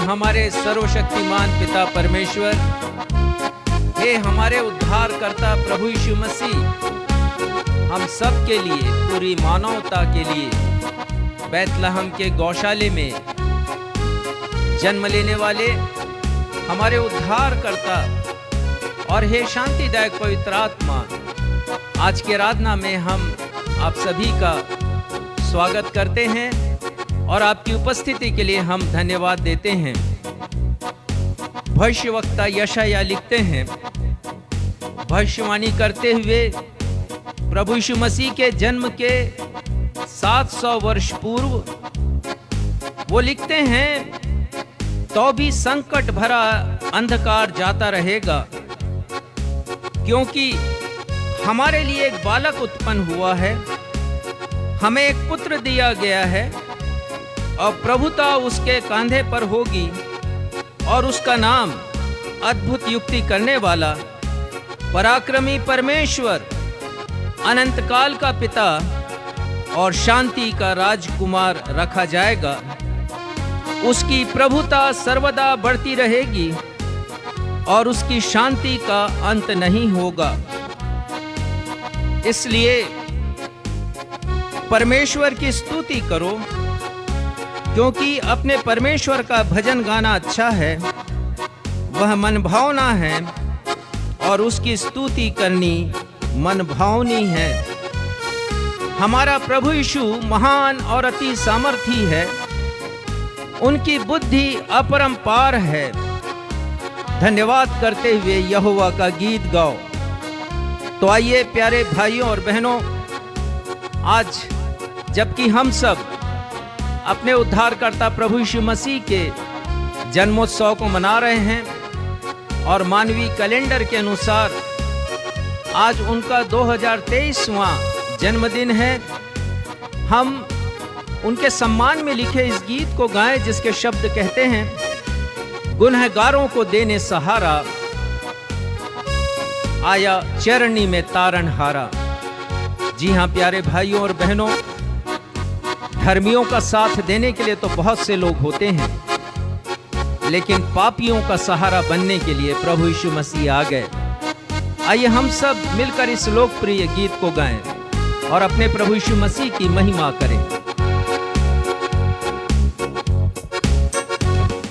हमारे सर्वशक्तिमान पिता परमेश्वर, हे हमारे उद्धारकर्ता प्रभु यीशु मसीह, हम सब के लिए, पूरी मानवता के लिए बैतलहम के गौशाले में जन्म लेने वाले हमारे उद्धारकर्ता और हे शांतिदायक पवित्र आत्मा, आज के आराधना में हम आप सभी का स्वागत करते हैं और आपकी उपस्थिति के लिए हम धन्यवाद देते हैं। भविष्यवक्ता यशायाह लिखते हैं, भविष्यवाणी करते हुए प्रभु यीशु मसीह के जन्म के 700 वर्ष पूर्व वो लिखते हैं, तो भी संकट भरा अंधकार जाता रहेगा, क्योंकि हमारे लिए एक बालक उत्पन्न हुआ है, हमें एक पुत्र दिया गया है और प्रभुता उसके कंधे पर होगी और उसका नाम अद्भुत युक्ति करने वाला, पराक्रमी परमेश्वर, अनंत काल का पिता और शांति का राजकुमार रखा जाएगा। उसकी प्रभुता सर्वदा बढ़ती रहेगी और उसकी शांति का अंत नहीं होगा। इसलिए परमेश्वर की स्तुति करो, क्योंकि अपने परमेश्वर का भजन गाना अच्छा है, वह मन भावना है और उसकी स्तुति करनी मन भावनी है। हमारा प्रभु यीशु महान और अति सामर्थी है, उनकी बुद्धि अपरंपार है। धन्यवाद करते हुए यहोवा का गीत गाओ। तो आइए प्यारे भाइयों और बहनों, आज जबकि हम सब अपने उद्धारकर्ता प्रभु यीशु मसीह के जन्मोत्सव को मना रहे हैं और मानवीय कैलेंडर के अनुसार आज उनका 2023वां जन्मदिन है, हम उनके सम्मान में लिखे इस गीत को गाएं, जिसके शब्द कहते हैं, गुनहगारों को देने सहारा, आया चरनी में तारनहारा। जी हाँ प्यारे भाइयों और बहनों, धर्मियों का साथ देने के लिए तो बहुत से लोग होते हैं, लेकिन पापियों का सहारा बनने के लिए प्रभु यीशु मसीह आ गए। आइए हम सब मिलकर इस लोकप्रिय गीत को गाएं और अपने प्रभु यीशु मसीह की महिमा करें।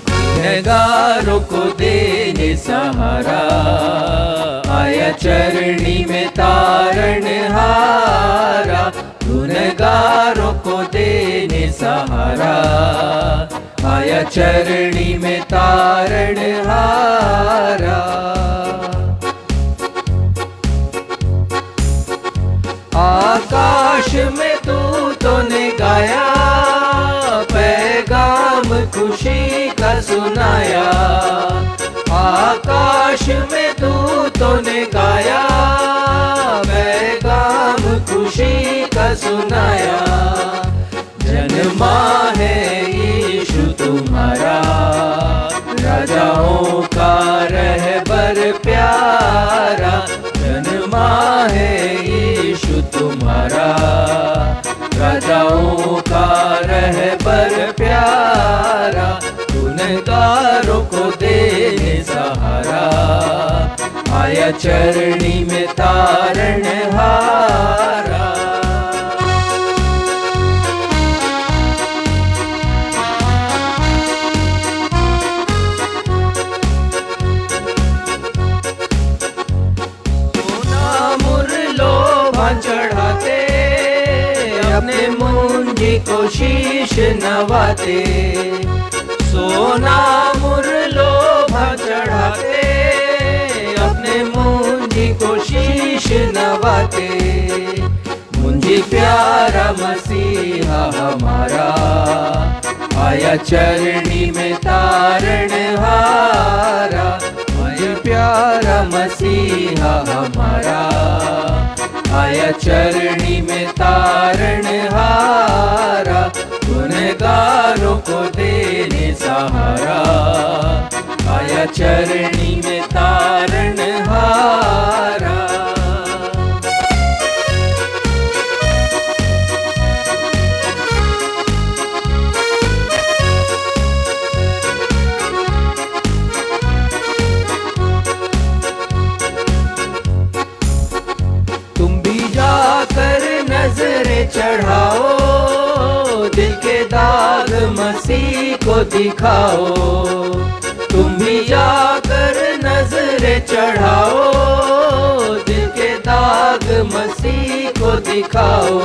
गुनहगारों को देने सहारा, आया चरनी में तारनहारा। गुनहगारों को देने सहारा, आया चरनी में तारनहारा। आकाश में दूतों ने गाया, पैगाम खुशी का सुनाया। आकाश में दूतों ने गाया, पैगाम खुशी का सुनाया। जन्मा है यीशु तुम्हारा, राजाओं का रहबर प्यारा। जन्मा है यीशु तुम्हारा, राजाओं का रहबर प्यारा। गुनहगारों को देने सहारा, आया चरनी में तारनहारा। सोना मुरलोभा चढ़ाते, अपने मुंजी को शीश नवाते। सोना मुरलोभा चढ़ाते, अपने मुंजी को शीश नवाते। मुंजी प्यारा मसीहा हमारा, आया चरनी में तारनहारा। मुंजी प्यारा मसीहा हमारा, आया चरनी में तारनहारा। गुनहगारों को देने सहारा, आया चरनी में तारनहारा। नजरें चढ़ाओ, दिल के दाग मसीह को दिखाओ। तुम भी जाकर नजरें चढ़ाओ, दिल के दाग मसीह को दिखाओ।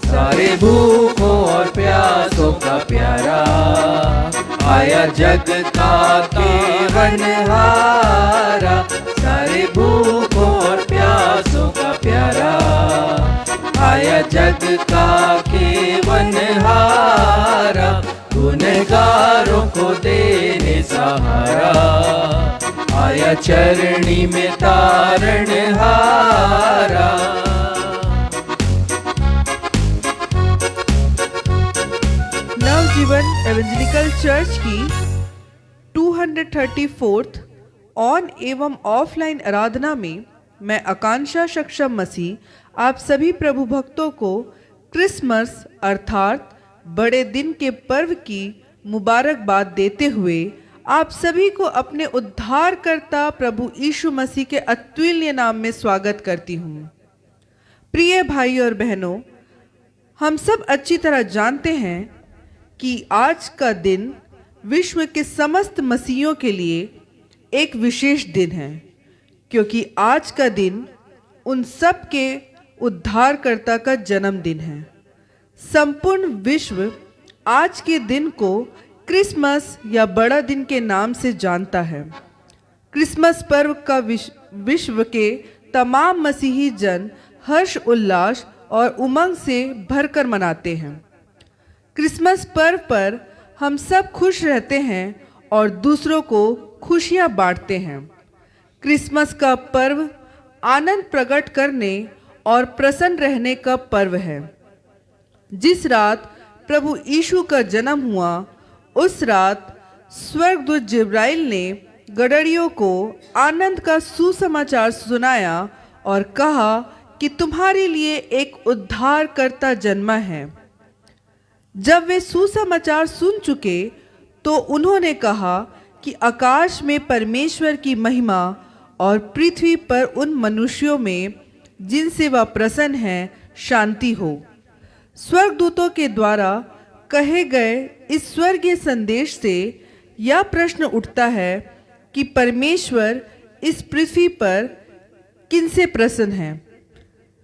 सारे भूखों और प्यासों का प्यारा आया जग का केवनहारा। सारे भूखों और प्यासों का प्यारा आया जग का केवनहारा। गुनहगारों को देने सहारा आया चरणी में तारणहारा। नवजीवन एवेंजेलिकल चर्च की 234th ऑन एवं ऑफलाइन आराधना में मैं आकांक्षा सक्षम मसीह आप सभी प्रभु भक्तों को क्रिसमस अर्थात बड़े दिन के पर्व की मुबारकबाद देते हुए आप सभी को अपने उद्धारकर्ता प्रभु यीशु मसीह के अतुल्य नाम में स्वागत करती हूँ। प्रिय भाई और बहनों, हम सब अच्छी तरह जानते हैं कि आज का दिन विश्व के समस्त मसीहियों के लिए एक विशेष दिन है, क्योंकि आज का दिन उन सब के उद्धारकर्ता का जन्मदिन है। संपूर्ण विश्व आज के दिन को क्रिसमस या बड़ा दिन के नाम से जानता है। क्रिसमस पर्व का विश्व के तमाम मसीही जन हर्ष उल्लास और उमंग से भरकर मनाते हैं। क्रिसमस पर्व पर हम सब खुश रहते हैं और दूसरों को खुशियां बांटते हैं। क्रिसमस का पर्व आनंद प्रकट करने और प्रसन्न रहने का पर्व है। जिस रात प्रभु यीशु का जन्म हुआ, उस रात स्वर्गदूत जिब्राइल ने गडरियों को आनंद का सुसमाचार सुनाया और कहा कि तुम्हारे लिए एक उद्धारकर्ता जन्मा है। जब वे सुसमाचार सुन चुके तो उन्होंने कहा कि आकाश में परमेश्वर की महिमा और पृथ्वी पर उन मनुष्यों में जिनसे वह प्रसन्न है शांति हो। स्वर्गदूतों के द्वारा कहे गए इस स्वर्गीय संदेश से यह प्रश्न उठता है कि परमेश्वर इस पृथ्वी पर किनसे प्रसन्न है।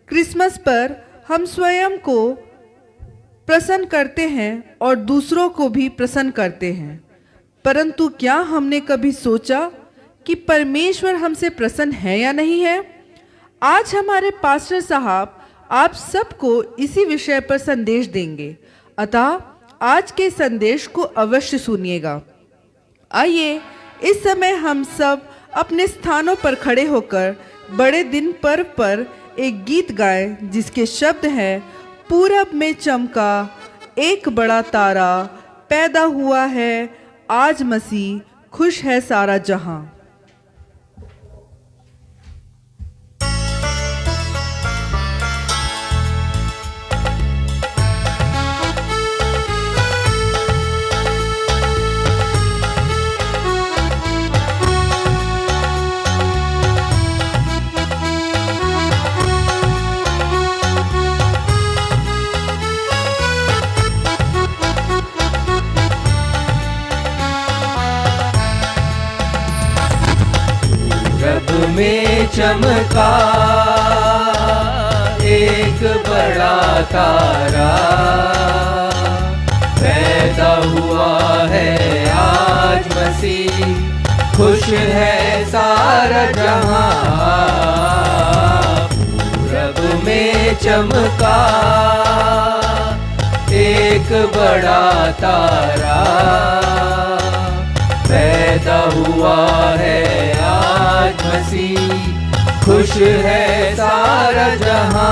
क्रिसमस पर हम स्वयं को प्रसन्न करते हैं और दूसरों को भी प्रसन्न करते हैं, परंतु क्या हमने कभी सोचा कि परमेश्वर हमसे प्रसन्न है या नहीं है? आज हमारे पास्टर साहब आप सबको इसी विषय पर संदेश देंगे, अतः आज के संदेश को अवश्य सुनिएगा। आइए इस समय हम सब अपने स्थानों पर खड़े होकर बड़े दिन पर्व पर एक गीत गाएं, जिसके शब्द हैं, पूरब में चमका एक बड़ा तारा, पैदा हुआ है आज मसीह, खुश है सारा जहां। में चमका एक बड़ा तारा, पैदा हुआ है आज मसीह, खुश है सारा जहां। पूरब में चमका एक बड़ा तारा, पैदा हुआ है आज मसीह, खुश है सारा जहां।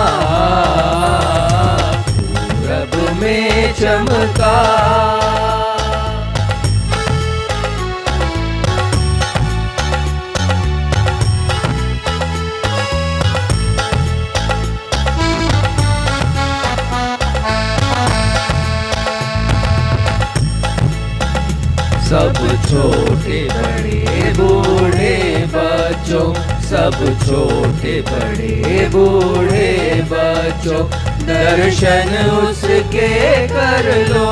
पूरब में चमका सब छोटे बड़े बूढ़े बच्चों सब छोटे बड़े बूढ़े बच्चों दर्शन उसके कर लो।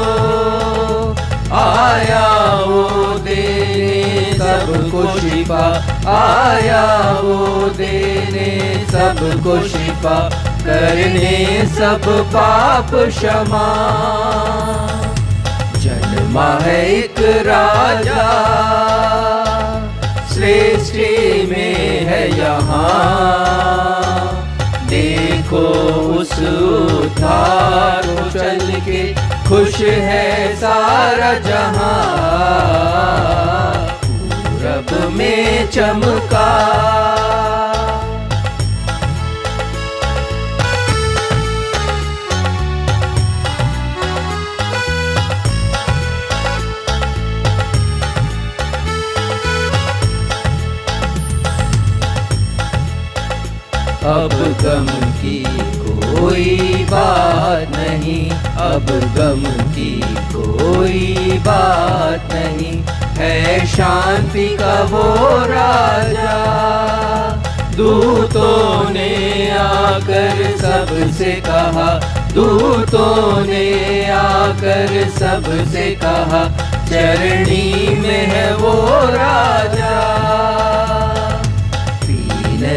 आया वो देने सबको शिफा, आया वो देने सबको शिफा, करने सब पाप क्षमा। जन्मा है एक राजा सृष्टि में है यहाँ, देखो उस उद्धार को चल के खुश है सारा जहां। पूरब में चमका अब गम की कोई बात नहीं, अब गम की कोई बात नहीं, है शांति का वो राजा। दूतों ने आकर सबसे कहा, दूतों ने आकर सबसे कहा, चरणी में है वो राजा।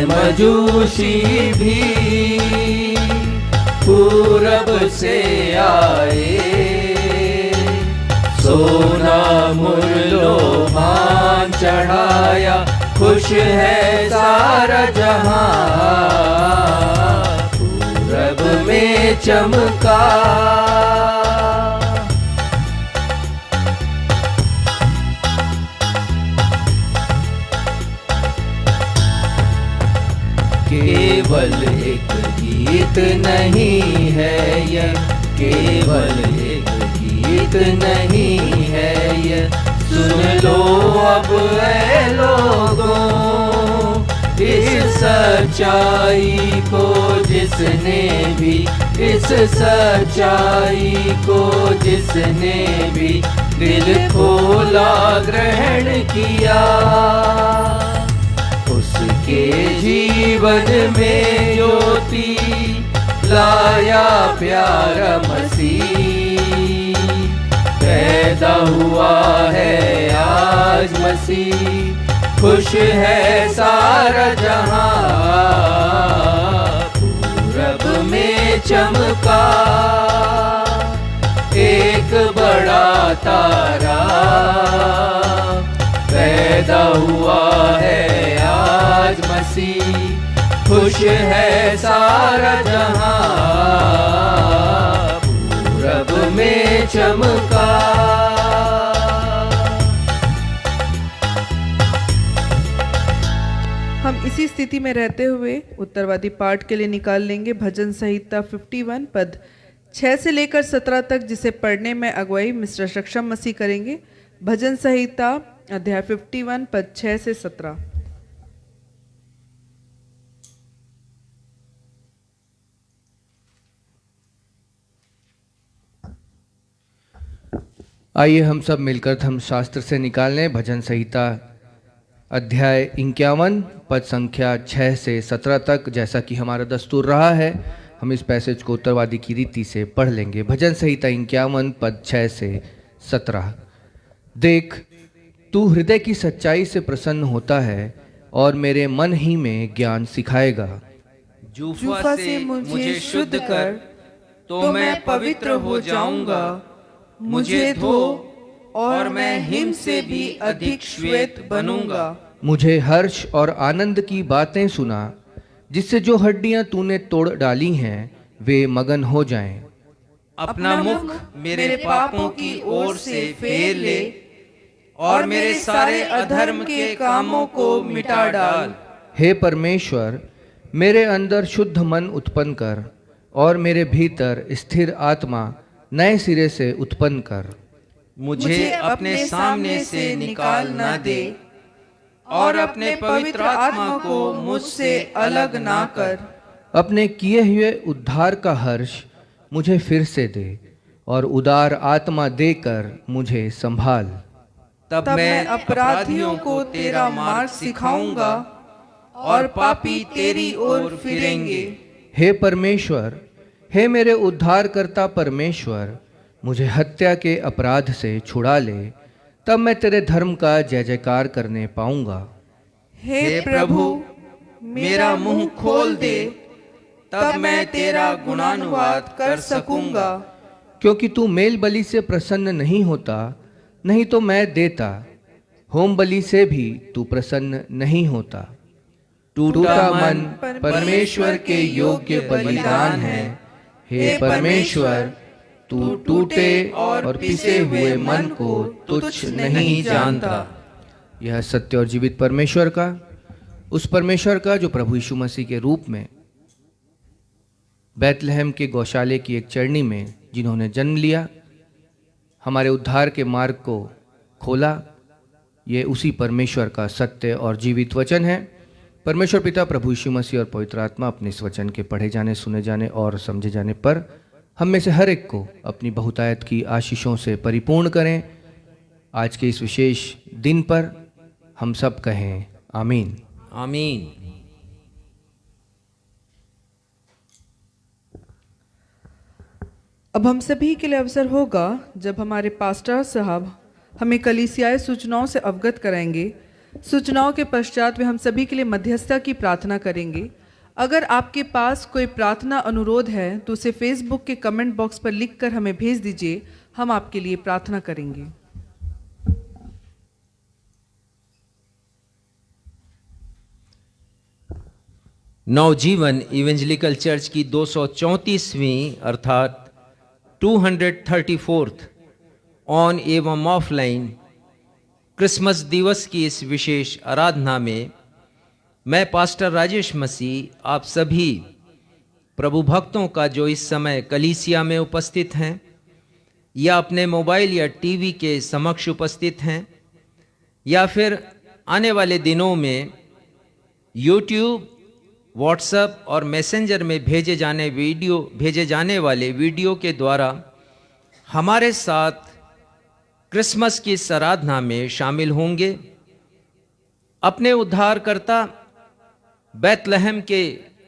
मजूसी भी पूरब से आए, सोना मुरलोहान चढ़ाया, खुश है सारा जहां। पूरब में चमका केवल एक गीत नहीं है यह, केवल एक गीत नहीं है यह, सुन लो अब ऐ लोगों इस सच्चाई को जिसने भी, इस सच्चाई को जिसने भी दिल खोला ग्रहण किया। उसके जीवन में ज्योति लाया प्यारा मसीह, पैदा हुआ है आज मसीह, खुश है सारा जहां। पूरब में चमका एक बड़ा तारा, पैदा हुआ है आज मसीह, खुश है सारा जहां। पूरब में चमका हम इसी स्थिति में रहते हुए उत्तरवादी पाठ के लिए निकाल लेंगे भजन संहिता 51 पद 6 से लेकर 17 तक, जिसे पढ़ने में अगुवाई मिस्टर सक्षम मसीह करेंगे। भजन संहिता अध्याय 51 पद 6 से 17। आइए हम सब मिलकर धर्मशास्त्र से निकाल लें भजन संहिता अध्याय 51 पद संख्या 6 से 17 तक। जैसा कि हमारा दस्तूर रहा है, हम इस पैसेज को उत्तरवादी की रीति से पढ़ लेंगे। भजन संहिता 51 पद 6 से 17। देख, तू हृदय की सच्चाई से प्रसन्न होता है और मेरे मन ही में ज्ञान सिखाएगा। जूफा से मुझे शुद्ध कर, तो मैं पवित्र हो जाऊंगा। मुझे धो और मैं हिम से भी अधिक श्वेत बनूंगा। मुझे हर्ष और आनंद की बातें सुना, जिससे जो हड्डियां तूने तोड़ डाली हैं वे मगन हो जाएं। अपना मुख मेरे पापों की ओर से फेर ले और मेरे सारे अधर्म के कामों को मिटा डाल। हे परमेश्वर, मेरे अंदर शुद्ध मन उत्पन्न कर और मेरे भीतर स्थिर आत्मा नए सिरे से उत्पन्न कर। मुझे अपने सामने से निकाल न दे और अपने पवित्र आत्मा को मुझसे अलग ना कर। अपने किए हुए उद्धार का हर्ष मुझे फिर से दे और उदार आत्मा देकर मुझे संभाल। तब मैं अपराधियों को तेरा मार्ग सिखाऊंगा और पापी तेरी ओर फिरेंगे। हे परमेश्वर, हे मेरे उद्धारकर्ता परमेश्वर, मुझे हत्या के अपराध से छुड़ा ले, तब मैं तेरे धर्म का जय जयकार करने पाऊंगा। हे प्रभु, मेरा मुंह खोल दे, तब मैं तेरा गुणानुवाद कर सकूंगा। क्योंकि तू मेल बलि से प्रसन्न नहीं होता, नहीं तो मैं देता। होम बलि से भी तू प्रसन्न नहीं होता। टूटा मन परमेश्वर के योग्य बलिदान है। हे परमेश्वर, तू टूटे और पिसे हुए मन को तुच्छ नहीं जानता। यह सत्य और जीवित परमेश्वर का, उस परमेश्वर का जो प्रभु यीशु मसीह के रूप में बैतलहम के गौशाले की एक चरनी में जिन्होंने जन्म लिया, हमारे उद्धार के मार्ग को खोला, ये उसी परमेश्वर का सत्य और जीवित वचन है। परमेश्वर पिता, प्रभु यीशु मसीह और पवित्र आत्मा अपने इस वचन के पढ़े जाने, सुने जाने और समझे जाने पर हम में से हर एक को अपनी बहुतायत की आशीषों से परिपूर्ण करें। आज के इस विशेष दिन पर हम सब कहें आमीन। आमीन। अब हम सभी के लिए अवसर होगा जब हमारे पास्टर साहब हमें कलीसियाई सूचनाओं से अवगत कराएंगे। सूचनाओं के पश्चात वे हम सभी के लिए मध्यस्थता की प्रार्थना करेंगे। अगर आपके पास कोई प्रार्थना अनुरोध है तो उसे फेसबुक के कमेंट बॉक्स पर लिखकर हमें भेज दीजिए, हम आपके लिए प्रार्थना करेंगे। नवजीवन इवेंजलिकल चर्च की 234वीं अर्थात 234th ऑन एवं ऑफलाइन क्रिसमस दिवस की इस विशेष आराधना में मैं पास्टर राजेश मसीह आप सभी प्रभु भक्तों का जो इस समय कलीसिया में उपस्थित हैं या अपने मोबाइल या टीवी के समक्ष उपस्थित हैं या फिर आने वाले दिनों में यूट्यूब, व्हाट्सएप और मैसेंजर में भेजे जाने वाले वीडियो के द्वारा हमारे साथ क्रिसमस की इस आराधना में शामिल होंगे। अपने उद्धारकर्ता बैतलहम के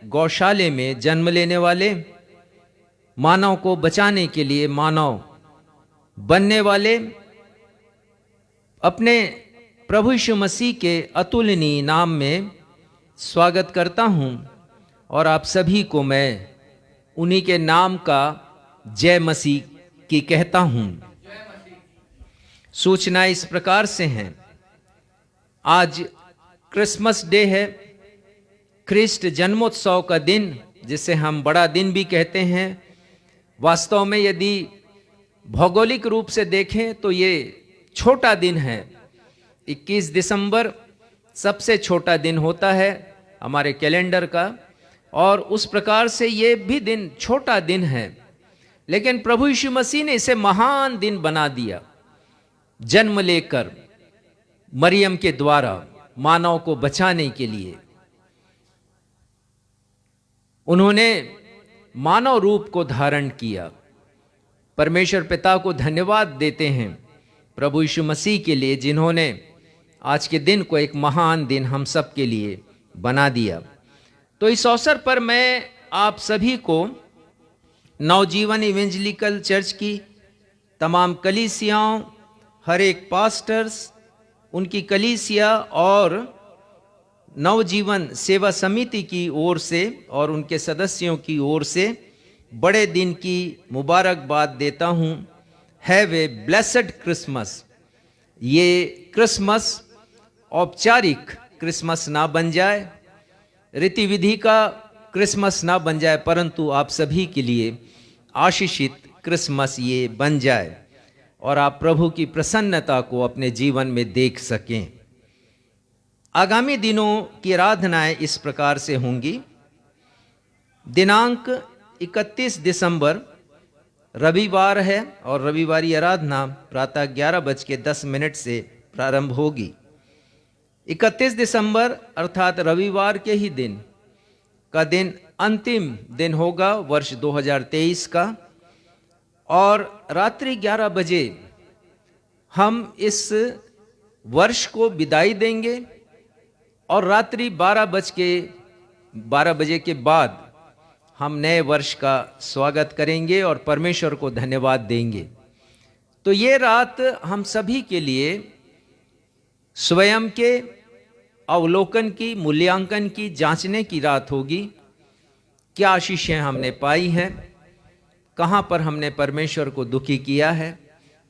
गौशाले में जन्म लेने वाले, मानव को बचाने के लिए मानव बनने वाले अपने प्रभु यीशु मसीह के अतुलनीय नाम में स्वागत करता हूं और आप सभी को मैं उन्हीं के नाम का जय मसीह की कहता हूं। सूचना इस प्रकार से हैं। आज क्रिसमस डे है, ख्रिस्ट जन्मोत्सव का दिन, जिसे हम बड़ा दिन भी कहते हैं। वास्तव में यदि भौगोलिक रूप से देखें तो ये छोटा दिन है। 21 दिसंबर सबसे छोटा दिन होता है हमारे कैलेंडर का, और उस प्रकार से ये भी दिन छोटा दिन है, लेकिन प्रभु यीशु मसीह ने इसे महान दिन बना दिया। जन्म लेकर मरियम के द्वारा मानव को बचाने के लिए उन्होंने मानव रूप को धारण किया। परमेश्वर पिता को धन्यवाद देते हैं प्रभु यीशु मसीह के लिए, जिन्होंने आज के दिन को एक महान दिन हम सब के लिए बना दिया। तो इस अवसर पर मैं आप सभी को नवजीवन इवेंजलिकल चर्च की तमाम कलीसियाओं, हर एक पास्टर्स, उनकी कलीसिया और नवजीवन सेवा समिति की ओर से और उनके सदस्यों की ओर से बड़े दिन की मुबारकबाद देता हूँ। Have a blessed Christmas. ये क्रिसमस औपचारिक क्रिसमस ना बन जाए, रीति विधि का क्रिसमस ना बन जाए, परंतु आप सभी के लिए आशीषित क्रिसमस ये बन जाए और आप प्रभु की प्रसन्नता को अपने जीवन में देख सकें। आगामी दिनों की आराधनाएं इस प्रकार से होंगी। दिनांक 31 दिसंबर रविवार है और रविवारी आराधना प्रातः 11:10 से प्रारंभ होगी। 31 दिसंबर अर्थात रविवार के ही दिन का दिन अंतिम दिन होगा वर्ष 2023 का, और रात्रि 11 बजे हम इस वर्ष को विदाई देंगे और रात्रि 12 बजे के बाद हम नए वर्ष का स्वागत करेंगे और परमेश्वर को धन्यवाद देंगे। तो ये रात हम सभी के लिए स्वयं के अवलोकन की, मूल्यांकन की, जांचने की रात होगी। क्या आशीषें हमने पाई हैं, कहाँ पर हमने परमेश्वर को दुखी किया है,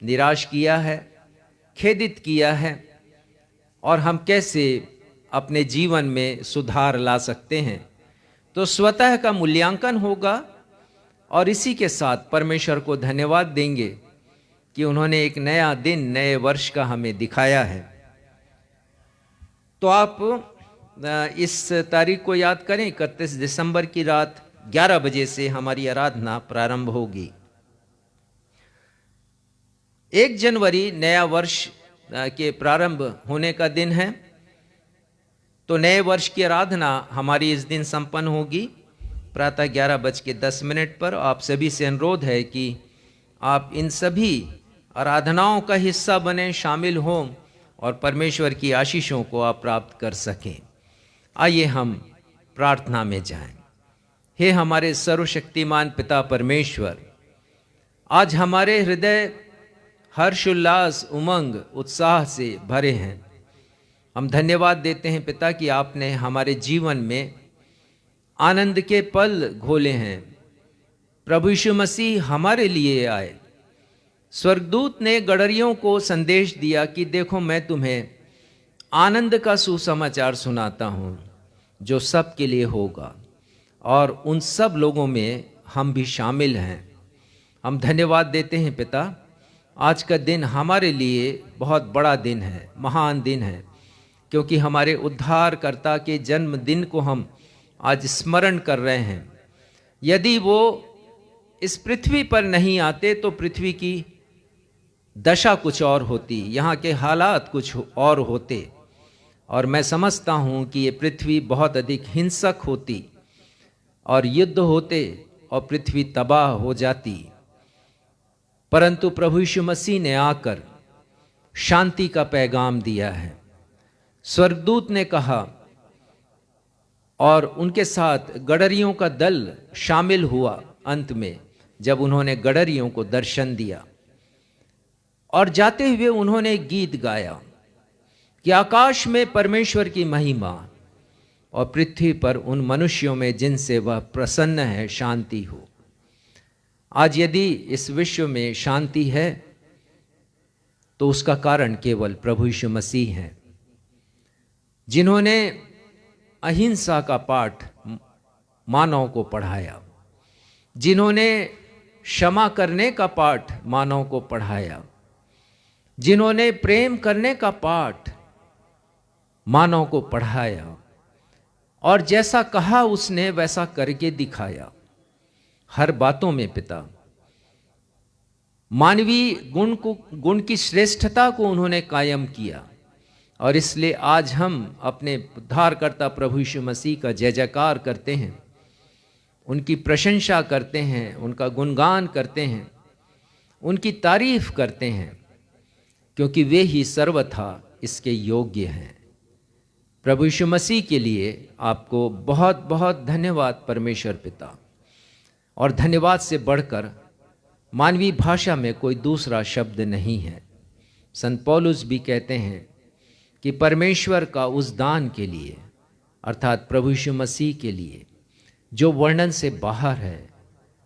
निराश किया है, खेदित किया है, और हम कैसे अपने जीवन में सुधार ला सकते हैं। तो स्वतः का मूल्यांकन होगा और इसी के साथ परमेश्वर को धन्यवाद देंगे कि उन्होंने एक नया दिन, नए वर्ष का हमें दिखाया है। तो आप इस तारीख को याद करें, 31 दिसंबर की रात 11 बजे से हमारी आराधना प्रारंभ होगी। 1 जनवरी नया वर्ष के प्रारंभ होने का दिन है, तो नए वर्ष की आराधना हमारी इस दिन संपन्न होगी प्रातः 11:10 पर। आप सभी से अनुरोध है कि आप इन सभी आराधनाओं का हिस्सा बने, शामिल हों और परमेश्वर की आशीषों को आप प्राप्त कर सकें। आइए हम प्रार्थना में जाएं। हे हमारे सर्वशक्तिमान पिता परमेश्वर, आज हमारे हृदय हर्ष, उल्लास, उमंग, उत्साह से भरे हैं। हम धन्यवाद देते हैं पिता कि आपने हमारे जीवन में आनंद के पल घोले हैं। प्रभु यीशु मसीह हमारे लिए आए। स्वर्गदूत ने गडरियों को संदेश दिया कि देखो, मैं तुम्हें आनंद का सुसमाचार सुनाता हूँ जो सबके लिए होगा, और उन सब लोगों में हम भी शामिल हैं। हम धन्यवाद देते हैं पिता, आज का दिन हमारे लिए बहुत बड़ा दिन है, महान दिन है, क्योंकि हमारे उद्धारकर्ता के जन्मदिन को हम आज स्मरण कर रहे हैं। यदि वो इस पृथ्वी पर नहीं आते तो पृथ्वी की दशा कुछ और होती, यहाँ के हालात कुछ और होते, और मैं समझता हूँ कि ये पृथ्वी बहुत अधिक हिंसक होती और युद्ध होते और पृथ्वी तबाह हो जाती। परंतु प्रभु यीशु मसीह ने आकर शांति का पैगाम दिया है। स्वर्गदूत ने कहा और उनके साथ गडरियों का दल शामिल हुआ अंत में, जब उन्होंने गडरियों को दर्शन दिया। और जाते हुए उन्होंने गीत गाया कि आकाश में परमेश्वर की महिमा और पृथ्वी पर उन मनुष्यों में जिनसे वह प्रसन्न है शांति हो। आज यदि इस विश्व में शांति है तो उसका कारण केवल प्रभु यीशु मसीह है, जिन्होंने अहिंसा का पाठ मानव को पढ़ाया, जिन्होंने क्षमा करने का पाठ मानव को पढ़ाया, जिन्होंने प्रेम करने का पाठ मानव को पढ़ाया, और जैसा कहा उसने वैसा करके दिखाया। हर बातों में पिता मानवीय गुण की श्रेष्ठता को उन्होंने कायम किया, और इसलिए आज हम अपने उद्धारकर्ता प्रभु यीशु मसीह का जय जयकार करते हैं, उनकी प्रशंसा करते हैं, उनका गुणगान करते हैं, उनकी तारीफ करते हैं, क्योंकि वे ही सर्वथा इसके योग्य हैं। प्रभु यीशु मसीह के लिए आपको बहुत बहुत धन्यवाद परमेश्वर पिता, और धन्यवाद से बढ़कर मानवीय भाषा में कोई दूसरा शब्द नहीं है। संत पौलुस भी कहते हैं कि परमेश्वर का उस दान के लिए, अर्थात प्रभु यीशु मसीह के लिए, जो वर्णन से बाहर है,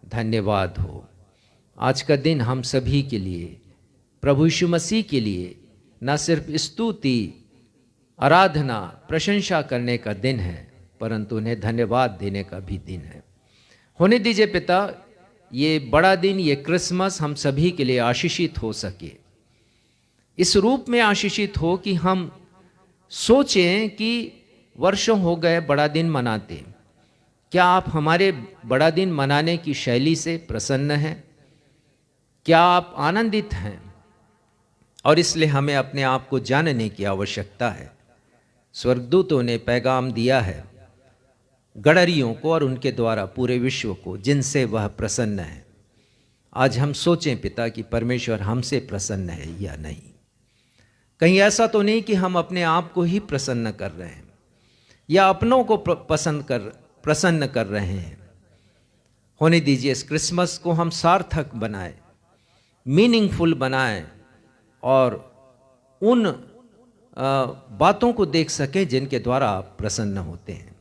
धन्यवाद हो। आज का दिन हम सभी के लिए, प्रभु यीशु मसीह के लिए न सिर्फ स्तुति, आराधना, प्रशंसा करने का दिन है, परंतु उन्हें धन्यवाद देने का भी दिन है। होने दीजिए पिता, ये बड़ा दिन, ये क्रिसमस हम सभी के लिए आशीषित हो सके। इस रूप में आशीषित हो कि हम सोचें कि वर्षों हो गए बड़ा दिन मनाते, क्या आप हमारे बड़ा दिन मनाने की शैली से प्रसन्न हैं? क्या आप आनंदित हैं? और इसलिए हमें अपने आप को जानने की आवश्यकता है। स्वर्गदूतों ने पैगाम दिया है गडरियों को और उनके द्वारा पूरे विश्व को, जिनसे वह प्रसन्न है। आज हम सोचें पिता कि परमेश्वर हमसे प्रसन्न है या नहीं। कहीं ऐसा तो नहीं कि हम अपने आप को ही प्रसन्न कर रहे हैं, या अपनों को प्रसन्न कर रहे हैं। होने दीजिए इस क्रिसमस को हम सार्थक बनाएं, मीनिंगफुल बनाएं और उन बातों को देख सकें जिनके द्वारा आप प्रसन्न होते हैं।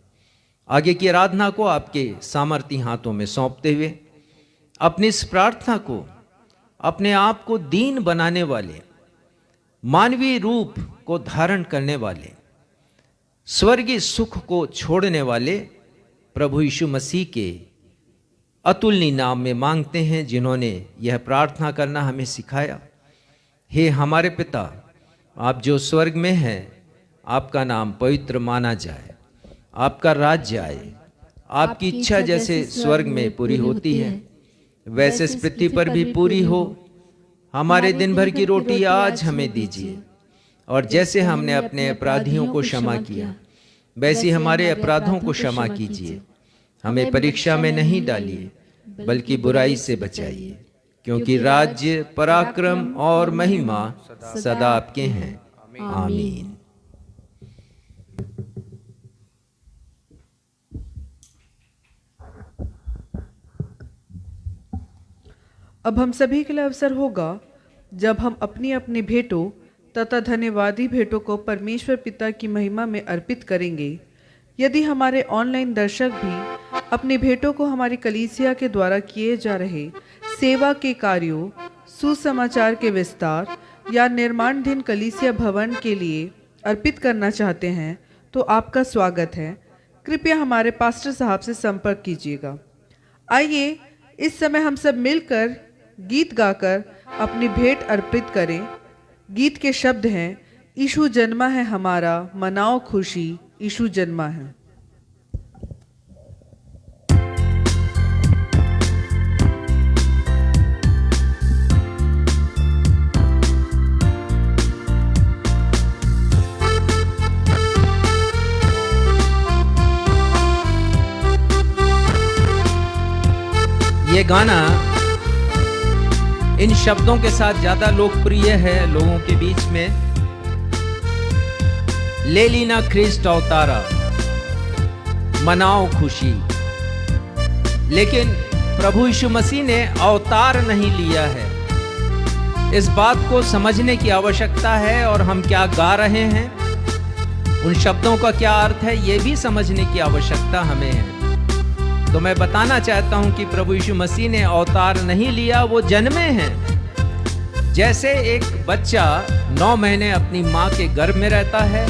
आगे की आराधना को आपके सामर्थी हाथों में सौंपते हुए अपनी इस प्रार्थना को अपने आप को दीन बनाने वाले, मानवीय रूप को धारण करने वाले, स्वर्गीय सुख को छोड़ने वाले प्रभु यीशु मसीह के अतुलनीय नाम में मांगते हैं, जिन्होंने यह प्रार्थना करना हमें सिखाया। हे हमारे पिता, आप जो स्वर्ग में हैं, आपका नाम पवित्र माना जाए, आपका राज्य आए, आपकी इच्छा जैसे स्वर्ग में पूरी होती है वैसे इस पृथ्वी पर भी पूरी हो। हमारे दिन भर की रोटी आज हमें दीजिए, और जैसे हमने अपने अपराधियों को क्षमा किया वैसे हमारे अपराधों को क्षमा कीजिए। हमें परीक्षा में नहीं डालिए बल्कि बुराई से बचाइए, क्योंकि राज्य, पराक्रम और महिमा सदा आपके हैं। आमीन। अब हम सभी के लिए अवसर होगा जब हम अपनी अपनी भेंटों तथा धन्यवादी भेंटों को परमेश्वर पिता की महिमा में अर्पित करेंगे। यदि हमारे ऑनलाइन दर्शक भी अपनी भेंटों को हमारी कलीसिया के द्वारा किए जा रहे सेवा के कार्यों, सुसमाचार के विस्तार या निर्माणाधीन कलीसिया भवन के लिए अर्पित करना चाहते हैं, तो आपका स्वागत है। कृपया हमारे पास्टर साहब से संपर्क कीजिएगा। आइए इस समय हम सब मिलकर गीत गाकर अपनी भेंट अर्पित करें। गीत के शब्द हैं, यीशु जन्मा है हमारा, मनाओ खुशी, यीशु जन्मा है। ये गाना इन शब्दों के साथ ज्यादा लोकप्रिय है लोगों के बीच में। ले लीना ख्रिस्ट अवतारा, मनाओ खुशी। लेकिन प्रभु यीशु मसीह ने अवतार नहीं लिया है। इस बात को समझने की आवश्यकता है, और हम क्या गा रहे हैं, उन शब्दों का क्या अर्थ है, ये भी समझने की आवश्यकता हमें है। तो मैं बताना चाहता हूं कि प्रभु यीशु मसीह ने अवतार नहीं लिया, वो जन्मे हैं। जैसे एक बच्चा 9 महीने अपनी माँ के गर्भ में रहता है,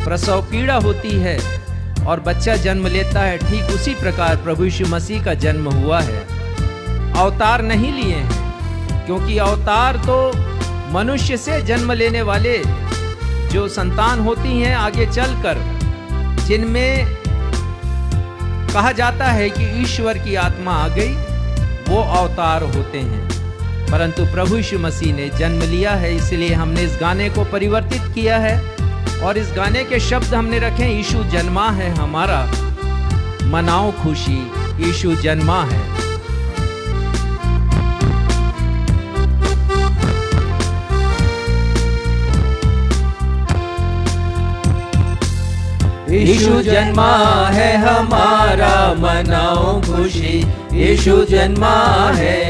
प्रसव पीड़ा होती है और बच्चा जन्म लेता है, ठीक उसी प्रकार प्रभु यीशु मसीह का जन्म हुआ है। अवतार नहीं लिए हैं, क्योंकि अवतार तो मनुष्य से जन्म लेने वाले जो संतान होती हैं आगे चलकर, जिनमें कहा जाता है कि ईश्वर की आत्मा आ गई, वो अवतार होते हैं। परंतु प्रभु यीशु मसीह ने जन्म लिया है, इसलिए हमने इस गाने को परिवर्तित किया है और इस गाने के शब्द हमने रखे, यीशु जन्मा है हमारा, मनाओ खुशी, यीशु जन्मा है। यीशु जन्मा है हमारा, मनाओ खुशी, यीशु जन्मा है,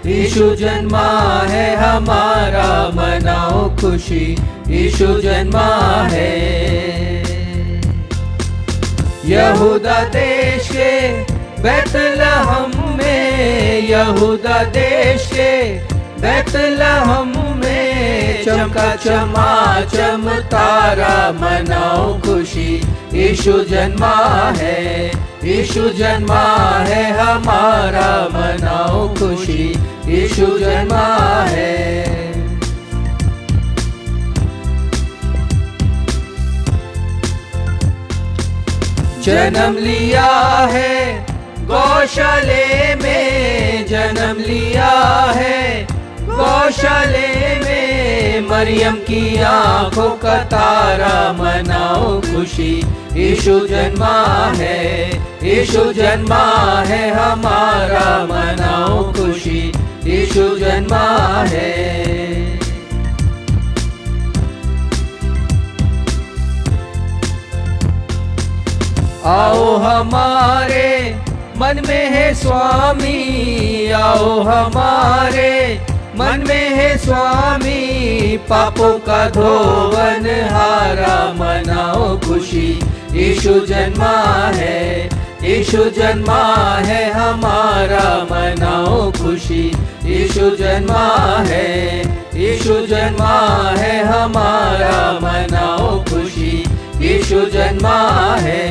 यीशु जन्मा है हमारा, मनाओ खुशी, यीशु जन्मा है। यहूदा देश के बैतलहम में, यहूदा देश के बैतलहम में, चमका चमाचम तारा, मनाओ खुशी, यीशु जन्मा है, यीशु जन्मा है हमारा, मनाओ खुशी, यीशु जन्मा है। जन्म लिया है गौशाले में, जन्म लिया है गौशाले में, मरियम की आंखों का तारा, मनाओ खुशी, यीशु जन्मा है, यीशु जन्मा है हमारा, मनाओ खुशी, यीशु जन्मा है। आओ हमारे मन में है स्वामी, आओ हमारे मन में है स्वामी, पापों का धोवन हारा मनाओ खुशी, यीशु जन्मा है, यीशु जन्मा है हमारा, मनाओ खुशी, यीशु जन्मा है, यीशु जन्मा है हमारा, मनाओ खुशी, यीशु जन्मा है।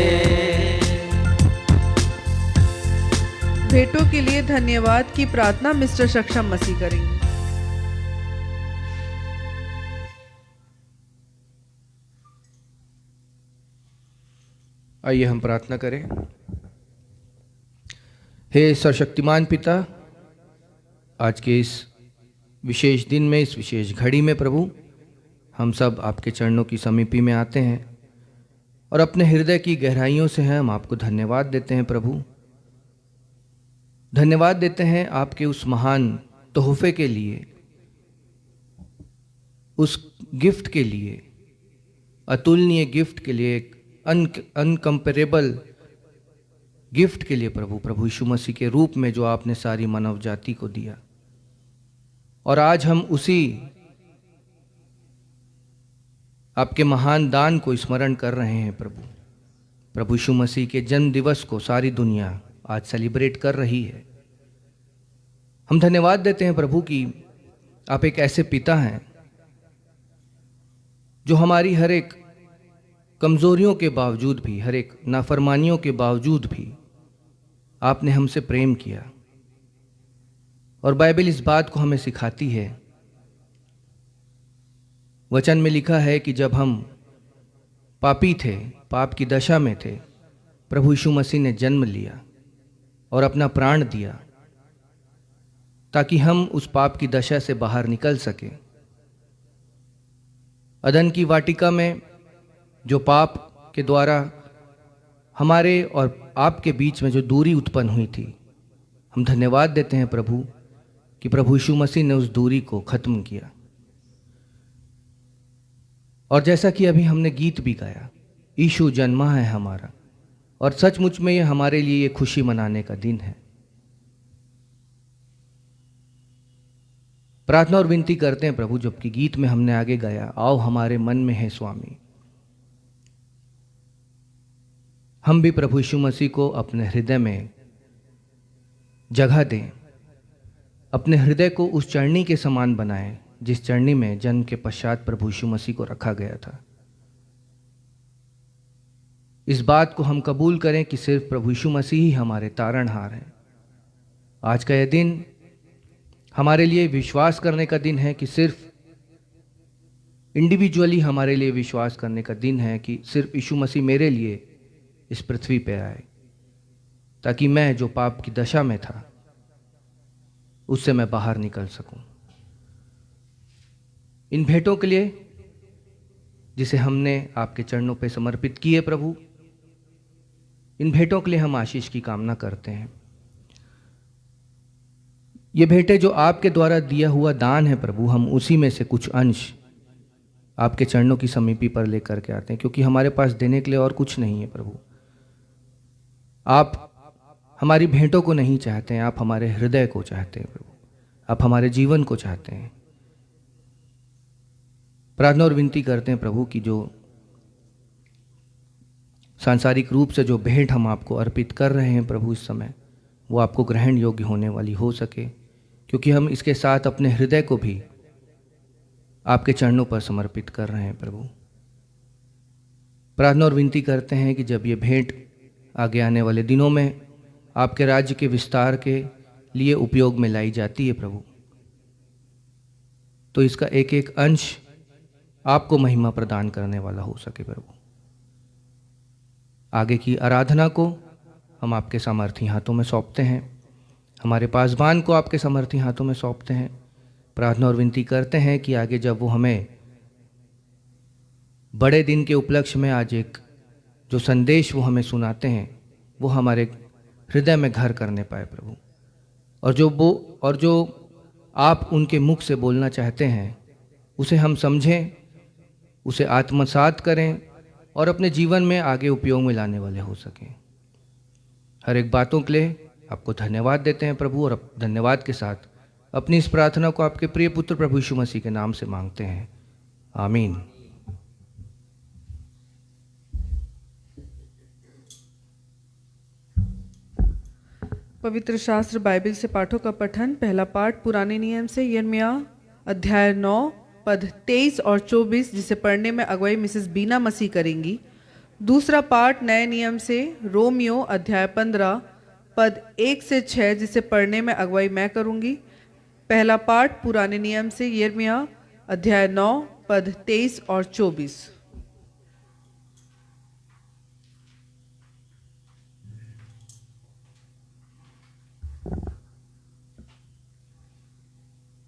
भेंटों के लिए धन्यवाद की प्रार्थना मिस्टर सक्षम मसीह करेंगे। आइए हम प्रार्थना करें। हे सर्वशक्तिमान पिता, आज के इस विशेष दिन में, इस विशेष घड़ी में प्रभु, हम सब आपके चरणों की समीपी में आते हैं और अपने हृदय की गहराइयों से हम आपको धन्यवाद देते हैं प्रभु। धन्यवाद देते हैं आपके उस महान तोहफे के लिए, उस गिफ्ट के लिए, अतुलनीय गिफ्ट के लिए, एक अनकंपेरेबल गिफ्ट के लिए प्रभु यीशु मसीह के रूप में जो आपने सारी मानव जाति को दिया। और आज हम उसी आपके महान दान को स्मरण कर रहे हैं प्रभु यीशु मसीह के जन्म दिवस को सारी दुनिया आज सेलिब्रेट कर रही है। हम धन्यवाद देते हैं प्रभु कि आप एक ऐसे पिता हैं जो हमारी हर एक कमजोरियों के बावजूद भी, हर एक नाफरमानियों के बावजूद भी आपने हमसे प्रेम किया। और बाइबल इस बात को हमें सिखाती है। वचन में लिखा है कि जब हम पापी थे, पाप की दशा में थे, प्रभु यीशु मसीह ने जन्म लिया और अपना प्राण दिया ताकि हम उस पाप की दशा से बाहर निकल सके। अदन की वाटिका में जो पाप के द्वारा हमारे और आपके बीच में जो दूरी उत्पन्न हुई थी, हम धन्यवाद देते हैं प्रभु कि प्रभु यीशु मसीह ने उस दूरी को खत्म किया। और जैसा कि अभी हमने गीत भी गाया, यीशु जन्मा है हमारा, और सचमुच में ये हमारे लिए ये खुशी मनाने का दिन है। प्रार्थना और विनती करते हैं प्रभु, जबकि गीत में हमने आगे गाया, आओ हमारे मन में है स्वामी, हम भी प्रभु यीशु मसीह को अपने हृदय में जगह दें, अपने हृदय को उस चरनी के समान बनाएं जिस चरनी में जन्म के पश्चात प्रभु यीशु मसीह को रखा गया था। इस बात को हम कबूल करें कि सिर्फ प्रभु यीशु मसीह ही हमारे तारणहार हैं। आज का यह दिन हमारे लिए विश्वास करने का दिन है कि सिर्फ इंडिविजुअली हमारे लिए विश्वास करने का दिन है कि सिर्फ यीशु मसीह मेरे लिए इस पृथ्वी पे आए, ताकि मैं जो पाप की दशा में था उससे मैं बाहर निकल सकूं। इन भेंटों के लिए जिसे हमने आपके चरणों पे समर्पित किए प्रभु, इन भेंटों के लिए हम आशीष की कामना करते हैं। ये भेंटें जो आपके द्वारा दिया हुआ दान है प्रभु, हम उसी में से कुछ अंश आपके चरणों की समीपी पर लेकर के आते हैं, क्योंकि हमारे पास देने के लिए और कुछ नहीं है प्रभु। आप हमारी भेंटों को नहीं चाहते हैं, आप हमारे हृदय को चाहते हैं प्रभु, आप हमारे जीवन को चाहते हैं। प्रार्थना और विनती करते हैं प्रभु कि जो सांसारिक रूप से जो भेंट हम आपको अर्पित कर रहे हैं प्रभु इस समय, वो आपको ग्रहण योग्य होने वाली हो सके, क्योंकि हम इसके साथ अपने हृदय को भी आपके चरणों पर समर्पित कर रहे हैं प्रभु। प्रार्थना और विनती करते हैं कि जब ये भेंट आगे आने वाले दिनों में आपके राज्य के विस्तार के लिए उपयोग में लाई जाती है प्रभु, तो इसका एक एक अंश आपको महिमा प्रदान करने वाला हो सके प्रभु। आगे की आराधना को हम आपके सामर्थी हाथों में सौंपते हैं, हमारे पासबान को आपके सामर्थी हाथों में सौंपते हैं। प्रार्थना और विनती करते हैं कि आगे जब वो हमें बड़े दिन के उपलक्ष्य में आज एक जो संदेश वो हमें सुनाते हैं, वो हमारे हृदय में घर करने पाए प्रभु, और जो आप उनके मुख से बोलना चाहते हैं उसे हम समझें, उसे आत्मसात करें और अपने जीवन में आगे उपयोग में लाने वाले हो सकें। हर एक बातों के लिए आपको धन्यवाद देते हैं प्रभु, और धन्यवाद के साथ अपनी इस प्रार्थना को आपके प्रिय पुत्र प्रभु यीशु मसीह के नाम से मांगते हैं, आमीन। पवित्र शास्त्र बाइबल से पाठों का पठन। पहला पाठ पुराने नियम से यिर्मयाह अध्याय 9 पद 23 और 24, जिसे पढ़ने में अगुवाई मिसेस बीना मसीह करेंगी। दूसरा पाठ नए नियम से रोमियो अध्याय 15 पद 1 से 6, जिसे पढ़ने में अगुवाई मैं करूंगी। पहला पाठ पुराने नियम से यिर्मयाह अध्याय 9 पद 23 और 24।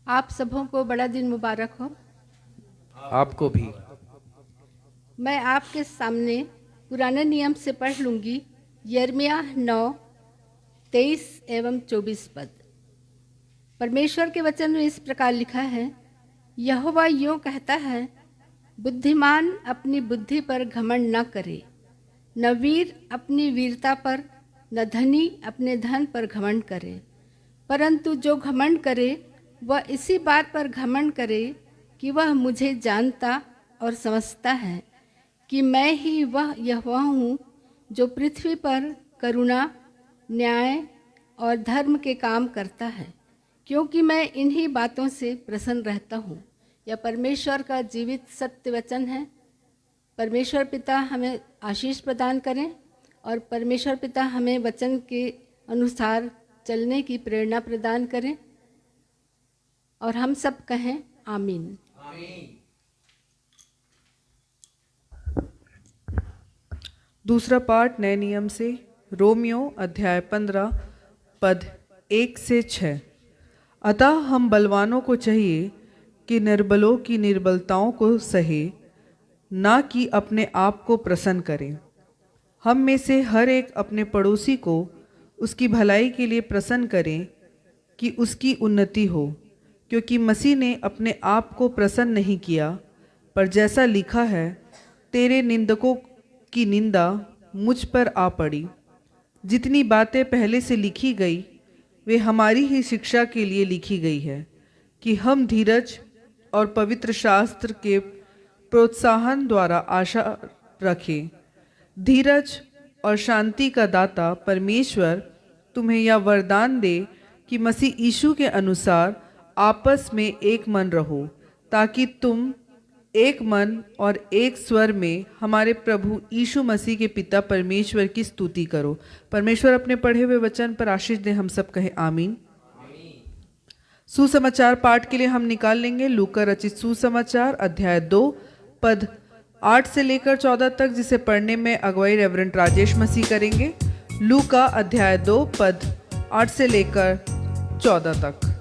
आप सबों को बड़ा दिन मुबारक हो। आपको भी। मैं आपके सामने पुराने नियम से पढ़ लूँगी यिर्मयाह 9 23 एवं 24 पद। परमेश्वर के वचन में इस प्रकार लिखा है, यहोवा यूँ कहता है, बुद्धिमान अपनी बुद्धि पर घमंड न करे, न वीर अपनी वीरता पर, न धनी अपने धन पर घमंड करे, परंतु जो घमंड करे वह इसी बात पर घमंड करे कि वह मुझे जानता और समझता है कि मैं ही वह यहोवा हूँ जो पृथ्वी पर करुणा, न्याय और धर्म के काम करता है, क्योंकि मैं इन्हीं बातों से प्रसन्न रहता हूँ। यह परमेश्वर का जीवित सत्य वचन है। परमेश्वर पिता हमें आशीष प्रदान करें और परमेश्वर पिता हमें वचन के अनुसार चलने की प्रेरणा प्रदान करें, और हम सब कहें आमीन। दूसरा पाठ नए नियम से रोमियो अध्याय 15 पद 1 से 6। अतः हम बलवानों को चाहिए कि निर्बलों की निर्बलताओं को सहे, ना कि अपने आप को प्रसन्न करें। हम में से हर एक अपने पड़ोसी को उसकी भलाई के लिए प्रसन्न करें कि उसकी उन्नति हो, क्योंकि मसीह ने अपने आप को प्रसन्न नहीं किया, पर जैसा लिखा है, तेरे निंदकों की निंदा मुझ पर आ पड़ी। जितनी बातें पहले से लिखी गई वे हमारी ही शिक्षा के लिए लिखी गई है, कि हम धीरज और पवित्र शास्त्र के प्रोत्साहन द्वारा आशा रखें। धीरज और शांति का दाता परमेश्वर तुम्हें यह वरदान दे कि मसीह यीशु के अनुसार आपस में एक मन रहो, ताकि तुम एक मन और एक स्वर में हमारे प्रभु यीशु मसीह के पिता परमेश्वर की स्तुति करो। परमेश्वर अपने पढ़े हुए वचन पर आशीष दे। हम सब कहें आमीन। सुसमाचार पाठ के लिए हम निकाल लेंगे लूका रचित सुसमाचार अध्याय 2 पद 8 से लेकर 14 तक, जिसे पढ़ने में अगुवाई रेवरेंड राजेश मसीह करेंगे। लूका अध्याय 2 पद 8 से लेकर 14 तक।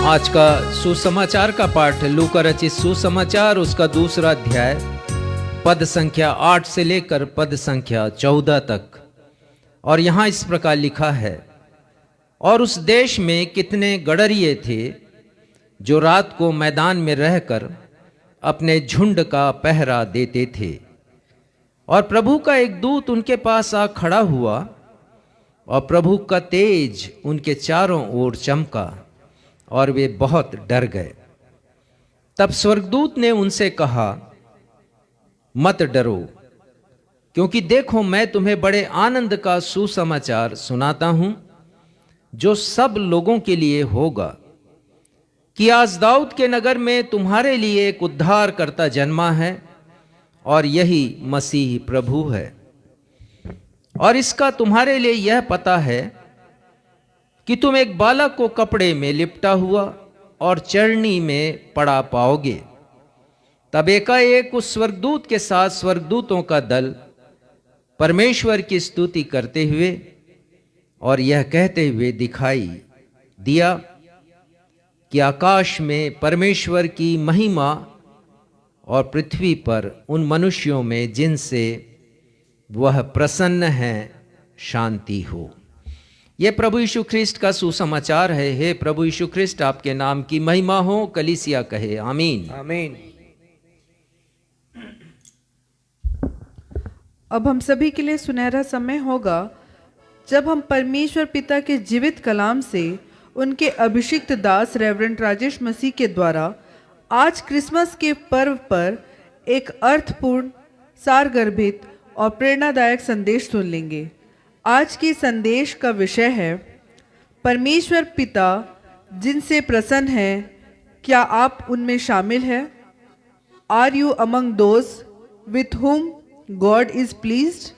आज का सुसमाचार का पाठ लूका रचित सुसमाचार उसका दूसरा अध्याय पद संख्या 8 से लेकर पद संख्या 14 तक। और यहाँ इस प्रकार लिखा है, और उस देश में कितने गडरिये थे जो रात को मैदान में रहकर अपने झुंड का पहरा देते थे। और प्रभु का एक दूत उनके पास आ खड़ा हुआ, और प्रभु का तेज उनके चारों ओर चमका, और वे बहुत डर गए। तब स्वर्गदूत ने उनसे कहा, मत डरो, क्योंकि देखो मैं तुम्हें बड़े आनंद का सुसमाचार सुनाता हूं, जो सब लोगों के लिए होगा, कि आज दाऊद के नगर में तुम्हारे लिए एक उद्धारकर्ता जन्मा है, और यही मसीह प्रभु है। और इसका तुम्हारे लिए यह पता है कि तुम एक बालक को कपड़े में लिपटा हुआ और चरनी में पड़ा पाओगे। तब एकाएक उस स्वर्गदूत के साथ स्वर्गदूतों का दल परमेश्वर की स्तुति करते हुए और यह कहते हुए दिखाई दिया कि आकाश में परमेश्वर की महिमा और पृथ्वी पर उन मनुष्यों में जिनसे वह प्रसन्न है शांति हो। ये प्रभु यीशु ख्रिस्ट का सुसमाचार है। हे प्रभु यीशु ख्रिस्ट, आपके नाम की महिमा हो। कलीसिया कहे आमीन। आमीन। अब हम सभी के लिए सुनहरा समय होगा जब हम परमेश्वर पिता के जीवित कलाम से उनके अभिषिक्त दास रेवरेंड राजेश मसीह के द्वारा आज क्रिसमस के पर्व पर एक अर्थपूर्ण, सारगर्भित और प्रेरणादायक संदेश सुन लेंगे। आज के संदेश का विषय है परमेश्वर पिता जिनसे प्रसन्न है, क्या आप उनमें शामिल हैं? Are you among those with whom God is pleased?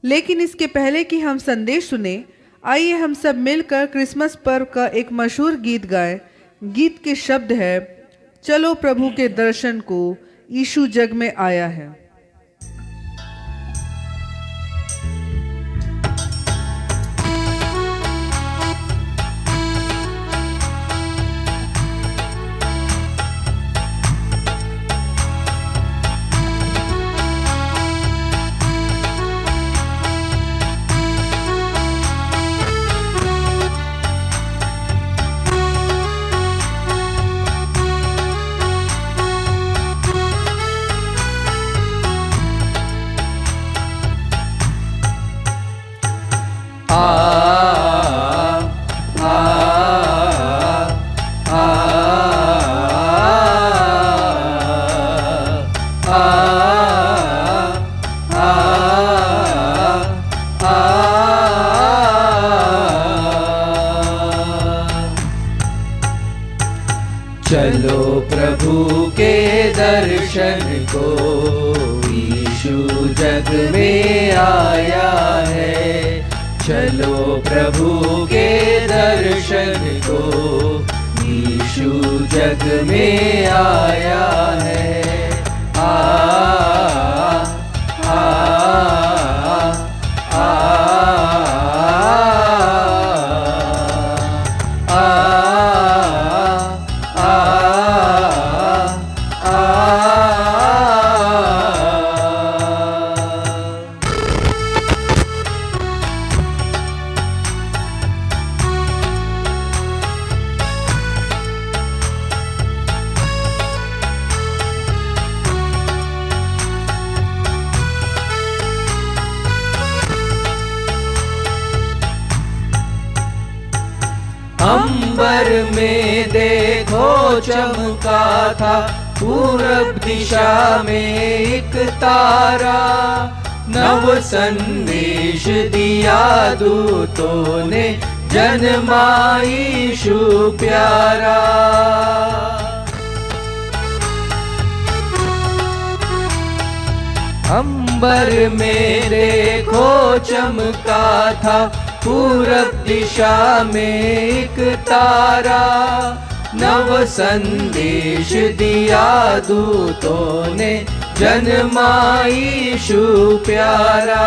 लेकिन इसके पहले कि हम संदेश सुने, आइए हम सब मिलकर क्रिसमस पर्व का एक मशहूर गीत गाएं। गीत के शब्द है, चलो प्रभु के दर्शन को, यीशु जग में आया है। चलो प्रभु के दर्शन को, यीशु जग में आया है। चलो प्रभु के दर्शन को, यीशु जग में आया है। आ आ आ अंबर में देखो चमका था, पूरब दिशा में एक तारा। नव संदेश दिया दूतों ने, जन्मा यीशु प्यारा। अंबर में देखो चमका था, पूरब दिशा में एक तारा। नव संदेश दिया दूतों ने, जन्मा यीशु प्यारा।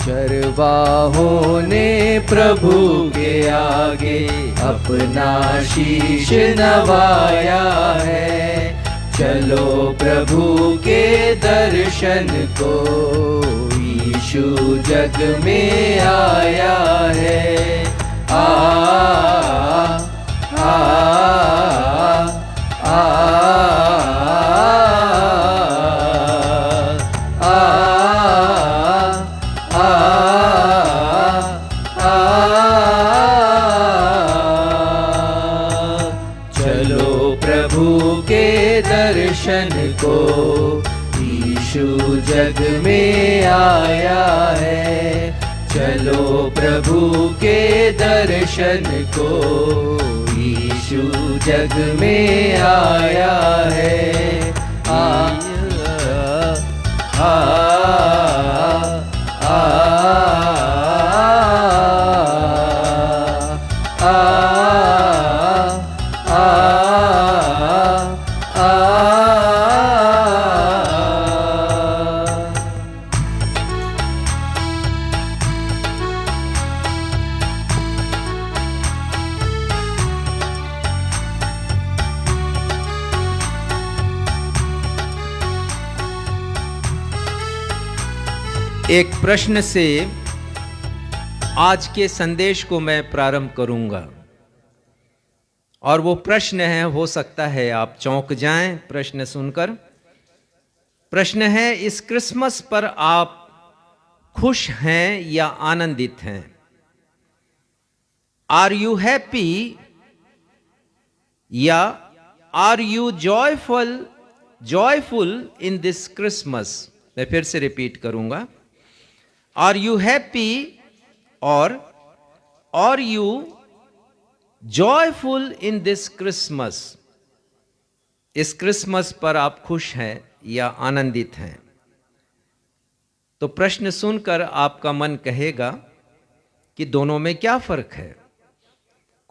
चरवाहों ने प्रभु के आगे अपना शीश नवाया है। चलो प्रभु के दर्शन को, यीशु जग में आया है। आ आ आ चलो प्रभु के दर्शन को, यीशु जग में आया है। चलो प्रभु के दर्शन को, यीशु जग में आया है। आ आ आ एक प्रश्न से आज के संदेश को मैं प्रारंभ करूंगा और वो प्रश्न है, हो सकता है आप चौंक जाएं प्रश्न सुनकर। प्रश्न है, इस क्रिसमस पर आप खुश हैं या आनंदित हैं? आर यू हैप्पी या are you joyful in this Christmas? मैं फिर से रिपीट करूंगा, आर यू हैप्पी और are you joyful in this Christmas? इस क्रिसमस पर आप खुश हैं या आनंदित हैं? तो प्रश्न सुनकर आपका मन कहेगा कि दोनों में क्या फर्क है?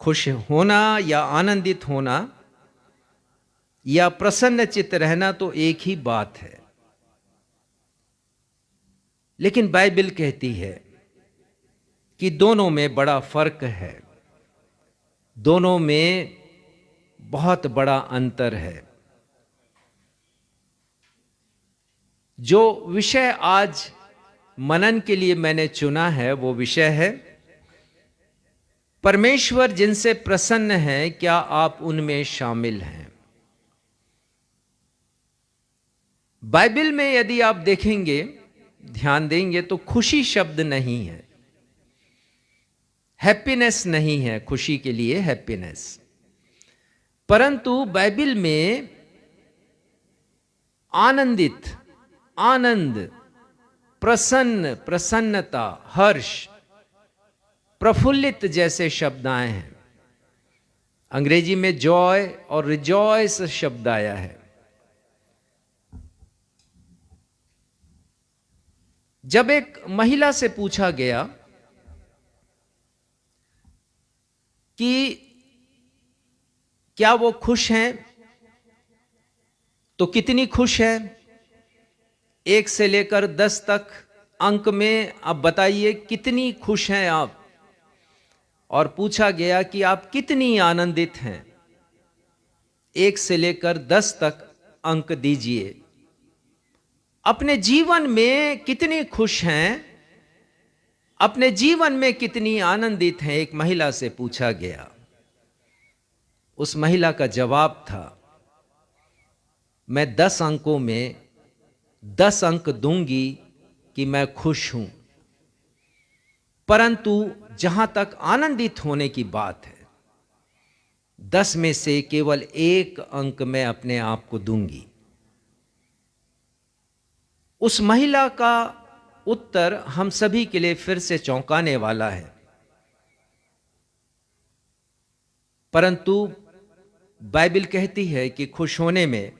खुश होना या आनंदित होना या प्रसन्नचित्त रहना तो एक ही बात है। लेकिन बाइबल कहती है कि दोनों में बड़ा फर्क है, दोनों में बहुत बड़ा अंतर है। जो विषय आज मनन के लिए मैंने चुना है वो विषय है, परमेश्वर जिनसे प्रसन्न है, क्या आप उनमें शामिल हैं? बाइबल में यदि आप देखेंगे, ध्यान देंगे तो खुशी शब्द नहीं है, हैप्पीनेस नहीं है, खुशी के लिए हैप्पीनेस। परंतु बाइबल में आनंदित, आनंद, प्रसन्न, प्रसन्नता, हर्ष, प्रफुल्लित जैसे शब्द आए हैं। अंग्रेजी में जॉय और रिजॉयस शब्द आया है। जब एक महिला से पूछा गया कि क्या वो खुश हैं, तो कितनी खुश है, 1 से लेकर 10 तक अंक में आप बताइए कितनी खुश हैं आप। और पूछा गया कि आप कितनी आनंदित हैं, 1 से लेकर 10 तक अंक दीजिए। अपने जीवन में कितनी खुश हैं, अपने जीवन में कितनी आनंदित हैं, एक महिला से पूछा गया। उस महिला का जवाब था, मैं 10 अंकों में 10 अंक दूंगी कि मैं खुश हूं, परंतु जहां तक आनंदित होने की बात है, 10 में से केवल 1 अंक मैं अपने आप को दूंगी। उस महिला का उत्तर हम सभी के लिए फिर से चौंकाने वाला है, परंतु बाइबल कहती है कि खुश होने में,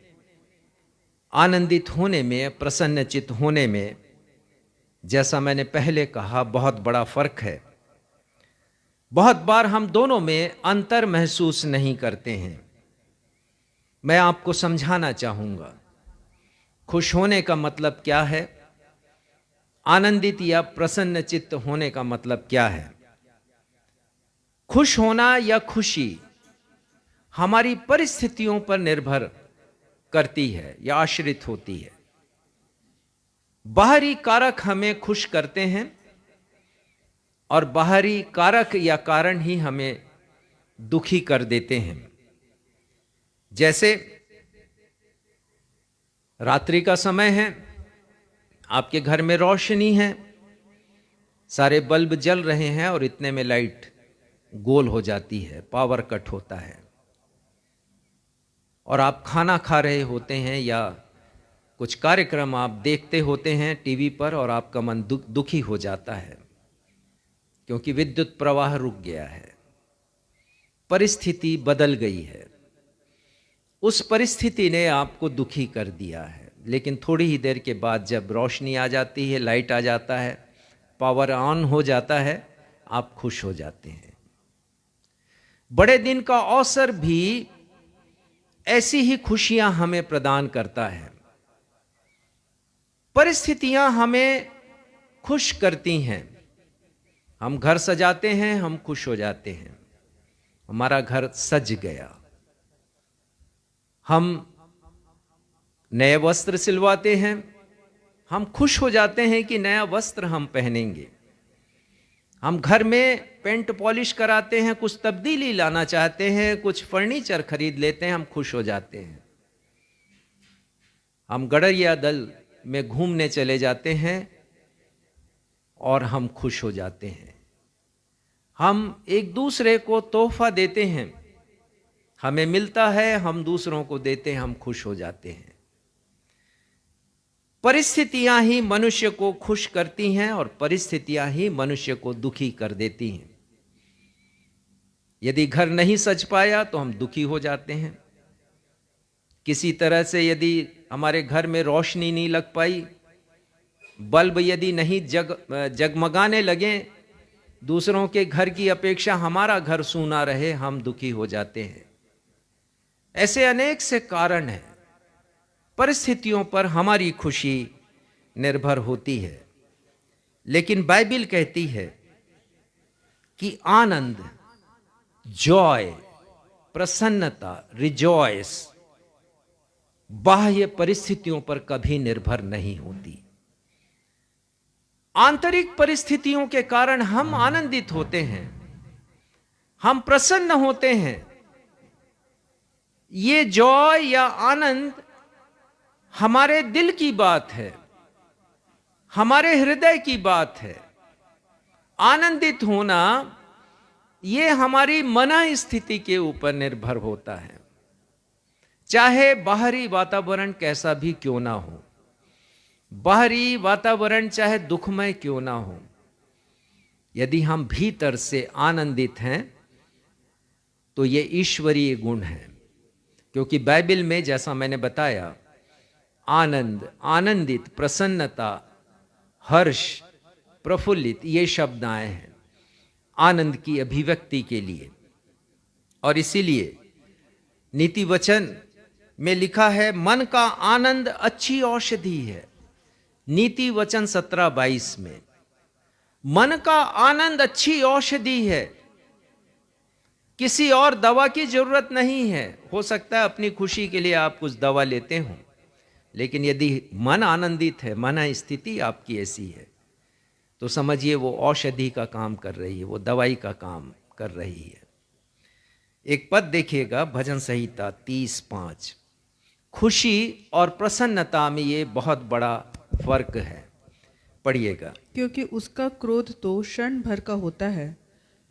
आनंदित होने में, प्रसन्नचित्त होने में, जैसा मैंने पहले कहा, बहुत बड़ा फर्क है। बहुत बार हम दोनों में अंतर महसूस नहीं करते हैं। मैं आपको समझाना चाहूंगा, खुश होने का मतलब क्या है, आनंदित या प्रसन्नचित्त होने का मतलब क्या है। खुश होना या खुशी हमारी परिस्थितियों पर निर्भर करती है या आश्रित होती है। बाहरी कारक हमें खुश करते हैं और बाहरी कारक या कारण ही हमें दुखी कर देते हैं। जैसे रात्रि का समय है, आपके घर में रोशनी है, सारे बल्ब जल रहे हैं और इतने में लाइट गोल हो जाती है, पावर कट होता है, और आप खाना खा रहे होते हैं या कुछ कार्यक्रम आप देखते होते हैं टीवी पर, और आपका मन दुखी हो जाता है क्योंकि विद्युत प्रवाह रुक गया है, परिस्थिति बदल गई है। उस परिस्थिति ने आपको दुखी कर दिया है, लेकिन थोड़ी ही देर के बाद जब रोशनी आ जाती है, लाइट आ जाता है, पावर ऑन हो जाता है, आप खुश हो जाते हैं। बड़े दिन का अवसर भी ऐसी ही खुशियां हमें प्रदान करता है। परिस्थितियां हमें खुश करती हैं। हम घर सजाते हैं, हम खुश हो जाते हैं, हमारा घर सज गया। हम नए वस्त्र सिलवाते हैं, हम खुश हो जाते हैं कि नया वस्त्र हम पहनेंगे। हम घर में पेंट पॉलिश कराते हैं, कुछ तब्दीली लाना चाहते हैं, कुछ फर्नीचर खरीद लेते हैं, हम खुश हो जाते हैं। हम गड़रिया दल में घूमने चले जाते हैं और हम खुश हो जाते हैं। हम एक दूसरे को तोहफा देते हैं, हमें मिलता है, हम दूसरों को देते हैं, हम खुश हो जाते हैं। परिस्थितियां ही मनुष्य को खुश करती हैं और परिस्थितियां ही मनुष्य को दुखी कर देती हैं। यदि घर नहीं सज पाया तो हम दुखी हो जाते हैं। किसी तरह से यदि हमारे घर में रोशनी नहीं लग पाई, बल्ब यदि नहीं जगमगाने लगे, दूसरों के घर की अपेक्षा हमारा घर सूना रहे, हम दुखी हो जाते हैं। ऐसे अनेक से कारण हैं। परिस्थितियों पर हमारी खुशी निर्भर होती है, लेकिन बाइबिल कहती है कि आनंद, जॉय, प्रसन्नता, रिजॉयस बाह्य परिस्थितियों पर कभी निर्भर नहीं होती। आंतरिक परिस्थितियों के कारण हम आनंदित होते हैं, हम प्रसन्न होते हैं। ये जॉय या आनंद हमारे दिल की बात है, हमारे हृदय की बात है। आनंदित होना ये हमारी मन स्थिति के ऊपर निर्भर होता है, चाहे बाहरी वातावरण कैसा भी क्यों ना हो। बाहरी वातावरण चाहे दुखमय क्यों ना हो, यदि हम भीतर से आनंदित हैं तो ये ईश्वरीय गुण है। क्योंकि बाइबल में जैसा मैंने बताया, आनंद, आनंदित, प्रसन्नता, हर्ष, प्रफुल्लित, ये शब्द आए हैं आनंद की अभिव्यक्ति के लिए। और इसीलिए नीति वचन में लिखा है, मन का आनंद अच्छी औषधि है। नीति वचन 17:22 में मन का आनंद अच्छी औषधि है। किसी और दवा की जरूरत नहीं है। हो सकता है अपनी खुशी के लिए आप कुछ दवा लेते हो, लेकिन यदि मन आनंदित है, मन स्थिति आपकी ऐसी है, तो समझिए वो औषधि का काम कर रही है, वो दवाई का काम कर रही है। एक पद देखिएगा, भजन संहिता 30:5। खुशी और प्रसन्नता में ये बहुत बड़ा फर्क है, पढ़िएगा। क्योंकि उसका क्रोध तो क्षण भर का होता है,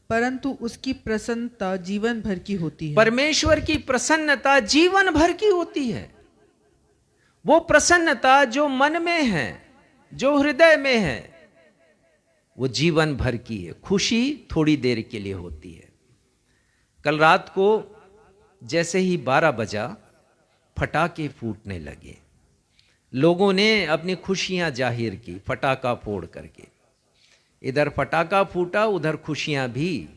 परंतु उसकी प्रसन्नता जीवन भर की होती है। परमेश्वर की प्रसन्नता जीवन भर की होती है। वो प्रसन्नता जो मन में है, जो हृदय में है, वो जीवन भर की है। खुशी थोड़ी देर के लिए होती है। कल रात को जैसे ही 12 बजा, फटाके फूटने लगे। लोगों ने अपनी खुशियां जाहिर की फटाका फोड़ करके। इधर फटाका फूटा, उधर खुशियां भी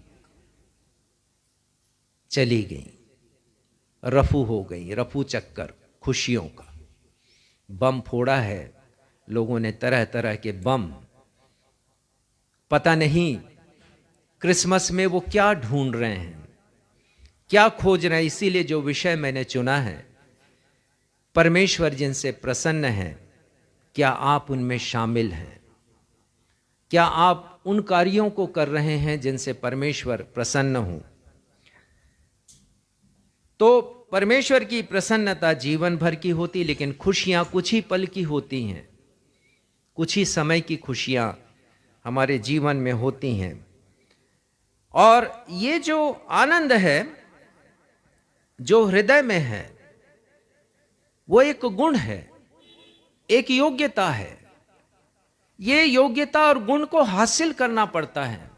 चली गईं, रफू हो गई, रफू चक्कर खुशियों का। बम फोड़ा है लोगों ने, तरह तरह के बम। पता नहीं क्रिसमस में वो क्या ढूंढ रहे हैं, क्या खोज रहे हैं। इसीलिए जो विषय मैंने चुना है, परमेश्वर जिनसे प्रसन्न है, क्या आप उनमें शामिल हैं? क्या आप उन कार्यों को कर रहे हैं जिनसे परमेश्वर प्रसन्न हो? तो परमेश्वर की प्रसन्नता जीवन भर की होती, लेकिन खुशियां कुछ ही पल की होती हैं, कुछ ही समय की खुशियां हमारे जीवन में होती हैं। और ये जो आनंद है जो हृदय में है, वो एक गुण है, एक योग्यता है। ये योग्यता और गुण को हासिल करना पड़ता है।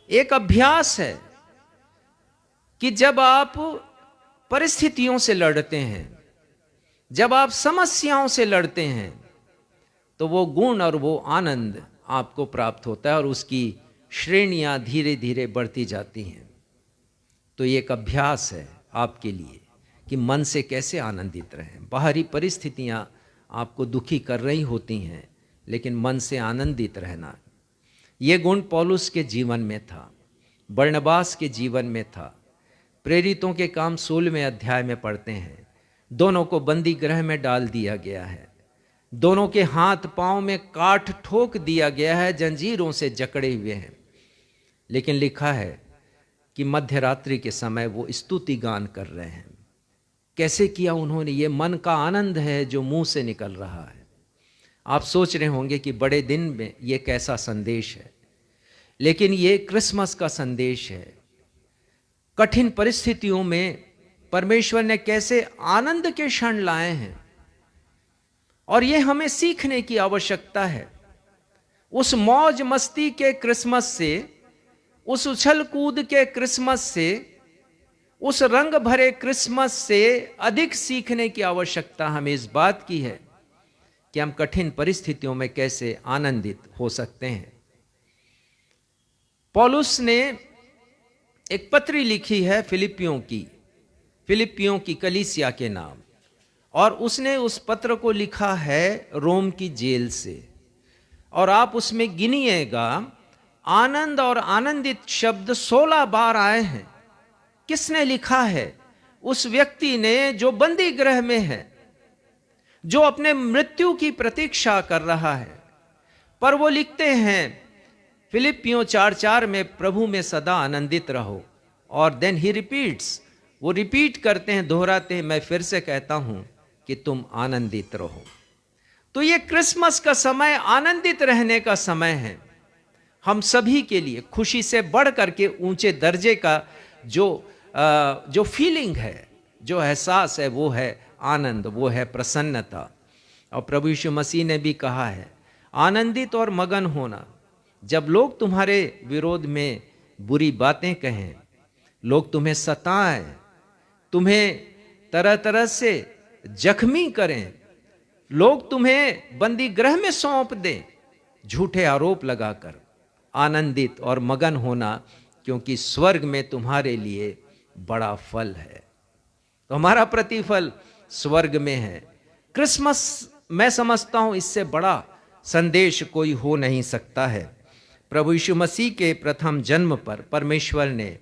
एक अभ्यास है कि जब आप परिस्थितियों से लड़ते हैं, जब आप समस्याओं से लड़ते हैं, तो वो गुण और वो आनंद आपको प्राप्त होता है और उसकी श्रेणियां धीरे धीरे बढ़ती जाती हैं। तो ये एक अभ्यास है आपके लिए कि मन से कैसे आनंदित रहें। बाहरी परिस्थितियां आपको दुखी कर रही होती हैं, लेकिन मन से आनंदित रहना। ये गुण पौलुस के जीवन में था, बरनबास के जीवन में था। प्रेरितों के काम 16वें अध्याय में पढ़ते हैं। दोनों को बंदी गृह में डाल दिया गया है। दोनों के हाथ पांव में काठ ठोक दिया गया है, जंजीरों से जकड़े हुए हैं। लेकिन लिखा है कि मध्य रात्रि के समय वो स्तुति गान कर रहे हैं। कैसे किया उन्होंने? ये मन का आनंद है जो मुंह से निकल रहा है। आप सोच रहे होंगे कि बड़े दिन में ये कैसा संदेश है, लेकिन ये क्रिसमस का संदेश है। कठिन परिस्थितियों में परमेश्वर ने कैसे आनंद के क्षण लाए हैं, और ये हमें सीखने की आवश्यकता है। उस मौज मस्ती के क्रिसमस से, उस उछल कूद के क्रिसमस से, उस रंग भरे क्रिसमस से अधिक सीखने की आवश्यकता हमें इस बात की है कि हम कठिन परिस्थितियों में कैसे आनंदित हो सकते हैं। पौलुस ने एक पत्री लिखी है फिलिपियों की कलीसिया के नाम, और उसने उस पत्र को लिखा है रोम की जेल से। और आप उसमें गिनिएगा, आनंद और आनंदित शब्द 16 बार आए हैं। किसने लिखा है? उस व्यक्ति ने जो बंदी गृह में है, जो अपने मृत्यु की प्रतीक्षा कर रहा है। पर वो लिखते हैं फिलिपियों 4:4 में, प्रभु में सदा आनंदित रहो। और देन ही रिपीट्स, वो रिपीट करते हैं, दोहराते हैं, मैं फिर से कहता हूं कि तुम आनंदित रहो। तो ये क्रिसमस का समय आनंदित रहने का समय है। हम सभी के लिए खुशी से बढ़ करके ऊंचे दर्जे का जो फीलिंग है, जो एहसास है, वो है आनंद, वो है प्रसन्नता। और प्रभु यीशु मसीह ने भी कहा है, आनंदित और मगन होना। जब लोग तुम्हारे विरोध में बुरी बातें कहें, लोग तुम्हें सताएं, तुम्हें तरह तरह से जख्मी करें, लोग तुम्हें बंदी गृह में सौंप दें झूठे आरोप लगाकर, आनंदित और मगन होना, क्योंकि स्वर्ग में तुम्हारे लिए बड़ा फल है। तो हमारा प्रतिफल स्वर्ग में है। क्रिसमस, मैं समझता हूं, इससे बड़ा संदेश कोई हो नहीं सकता है। प्रभु यीशु मसीह के प्रथम जन्म पर परमेश्वर ने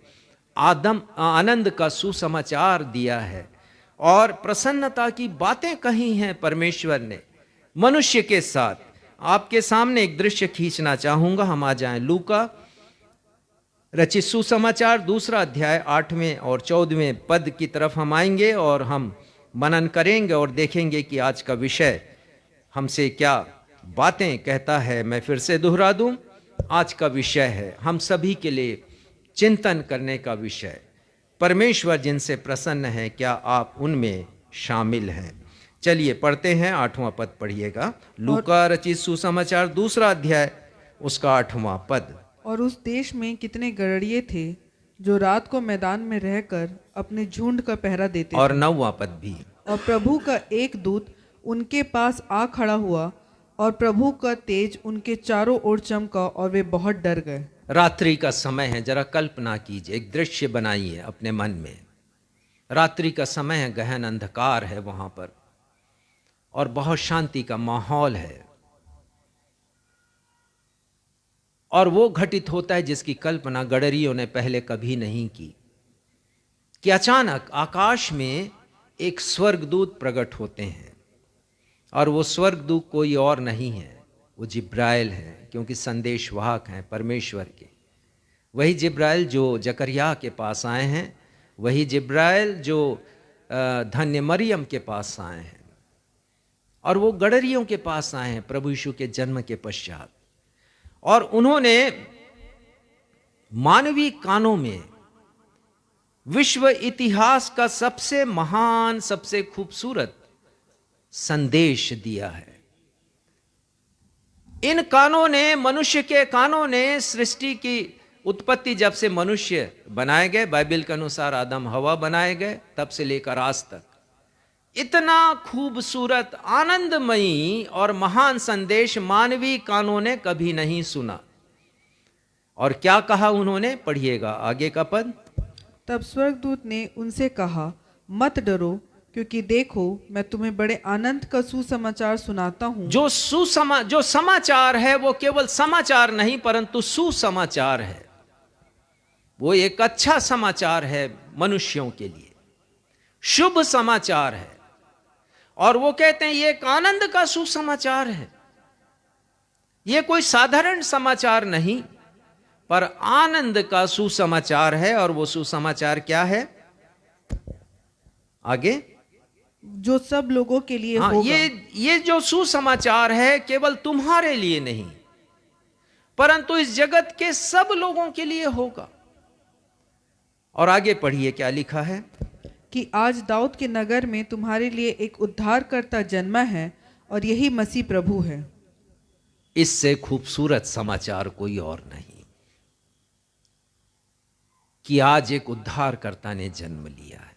आनंद का सुसमाचार दिया है और प्रसन्नता की बातें कही हैं परमेश्वर ने मनुष्य के साथ। आपके सामने एक दृश्य खींचना चाहूंगा। हम आ जाएं लूका रचित सुसमाचार 2 अध्याय 8वें और 14वें पद की तरफ हम आएंगे और हम मनन करेंगे और देखेंगे कि आज का विषय हमसे क्या बातें कहता है। मैं फिर से दोहरा दूं, आज का विषय है हम सभी के लिए चिंतन करने का विषय, परमेश्वर जिनसे प्रसन्न है, क्या आप उनमें शामिल हैं? चलिए पढ़ते हैं। 8वां पद पढ़िएगा। लूका रचित सुसमाचार 2 अध्याय उसका 8वां पद। और उस देश में कितने गड़रिये थे जो रात को मैदान में रहकर अपने झुंड का पहरा देते और थे। 9वां पद भी। और प्रभु का एक दूत उनके पास आ खड़ा हुआ और प्रभु का तेज उनके चारों ओर चमका और वे बहुत डर गए। रात्रि का समय है, जरा कल्पना कीजिए, एक दृश्य बनाइए अपने मन में। रात्रि का समय है, गहन अंधकार है वहां पर और बहुत शांति का माहौल है। और वो घटित होता है जिसकी कल्पना गडरियों ने पहले कभी नहीं की, कि अचानक आकाश में एक स्वर्गदूत प्रकट होते हैं। और वो स्वर्गदूत कोई और नहीं है, वो जिब्राइल है, क्योंकि संदेशवाहक हैं परमेश्वर के। वही जिब्राइल जो जकरिया के पास आए हैं, वही जिब्राइल जो धन्य मरियम के पास आए हैं, और वो गडरियों के पास आए हैं प्रभु यीशु के जन्म के पश्चात। और उन्होंने मानवीय कानों में विश्व इतिहास का सबसे महान, सबसे खूबसूरत संदेश दिया है। इन कानों ने, मनुष्य के कानों ने, सृष्टि की उत्पत्ति जब से मनुष्य बनाए गए, बाइबल के अनुसार आदम हवा बनाए गए, तब से लेकर आज तक इतना खूबसूरत, आनंदमयी और महान संदेश मानवीय कानों ने कभी नहीं सुना। और क्या कहा उन्होंने? पढ़िएगा आगे का पद। तब स्वर्गदूत ने उनसे कहा, मत डरो, क्योंकि देखो मैं तुम्हें बड़े आनंद का सुसमाचार सुनाता हूँ। जो समाचार है वो केवल समाचार नहीं परंतु सुसमाचार है। वो एक अच्छा समाचार है मनुष्यों के लिए, शुभ समाचार है। और वो कहते हैं ये एक आनंद का सुसमाचार है। ये कोई साधारण समाचार नहीं, पर आनंद का सुसमाचार है। और वो सुसमाचार क्या है? आगे, जो सब लोगों के लिए हाँ, होगा। ये जो सुसमाचार है केवल तुम्हारे लिए नहीं, परंतु इस जगत के सब लोगों के लिए होगा। और आगे पढ़िए क्या लिखा है कि आज दाऊद के नगर में तुम्हारे लिए एक उद्धारकर्ता जन्मा है और यही मसीह प्रभु है। इससे खूबसूरत समाचार कोई और नहीं कि आज एक उद्धारकर्ता ने जन्म लिया है,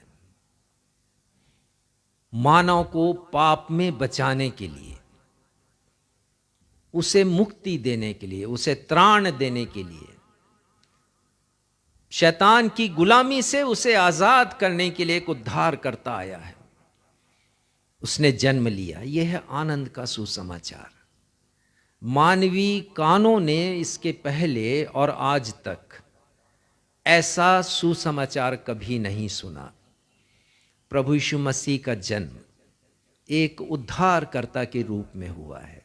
मानव को पाप में बचाने के लिए, उसे मुक्ति देने के लिए, उसे त्राण देने के लिए, शैतान की गुलामी से उसे आजाद करने के लिए एक उद्धारकर्ता आया है। उसने जन्म लिया। यह है आनंद का सुसमाचार। मानवीय कानों ने इसके पहले और आज तक ऐसा सुसमाचार कभी नहीं सुना। प्रभु यीशु मसीह का जन्म एक उद्धारकर्ता के रूप में हुआ है।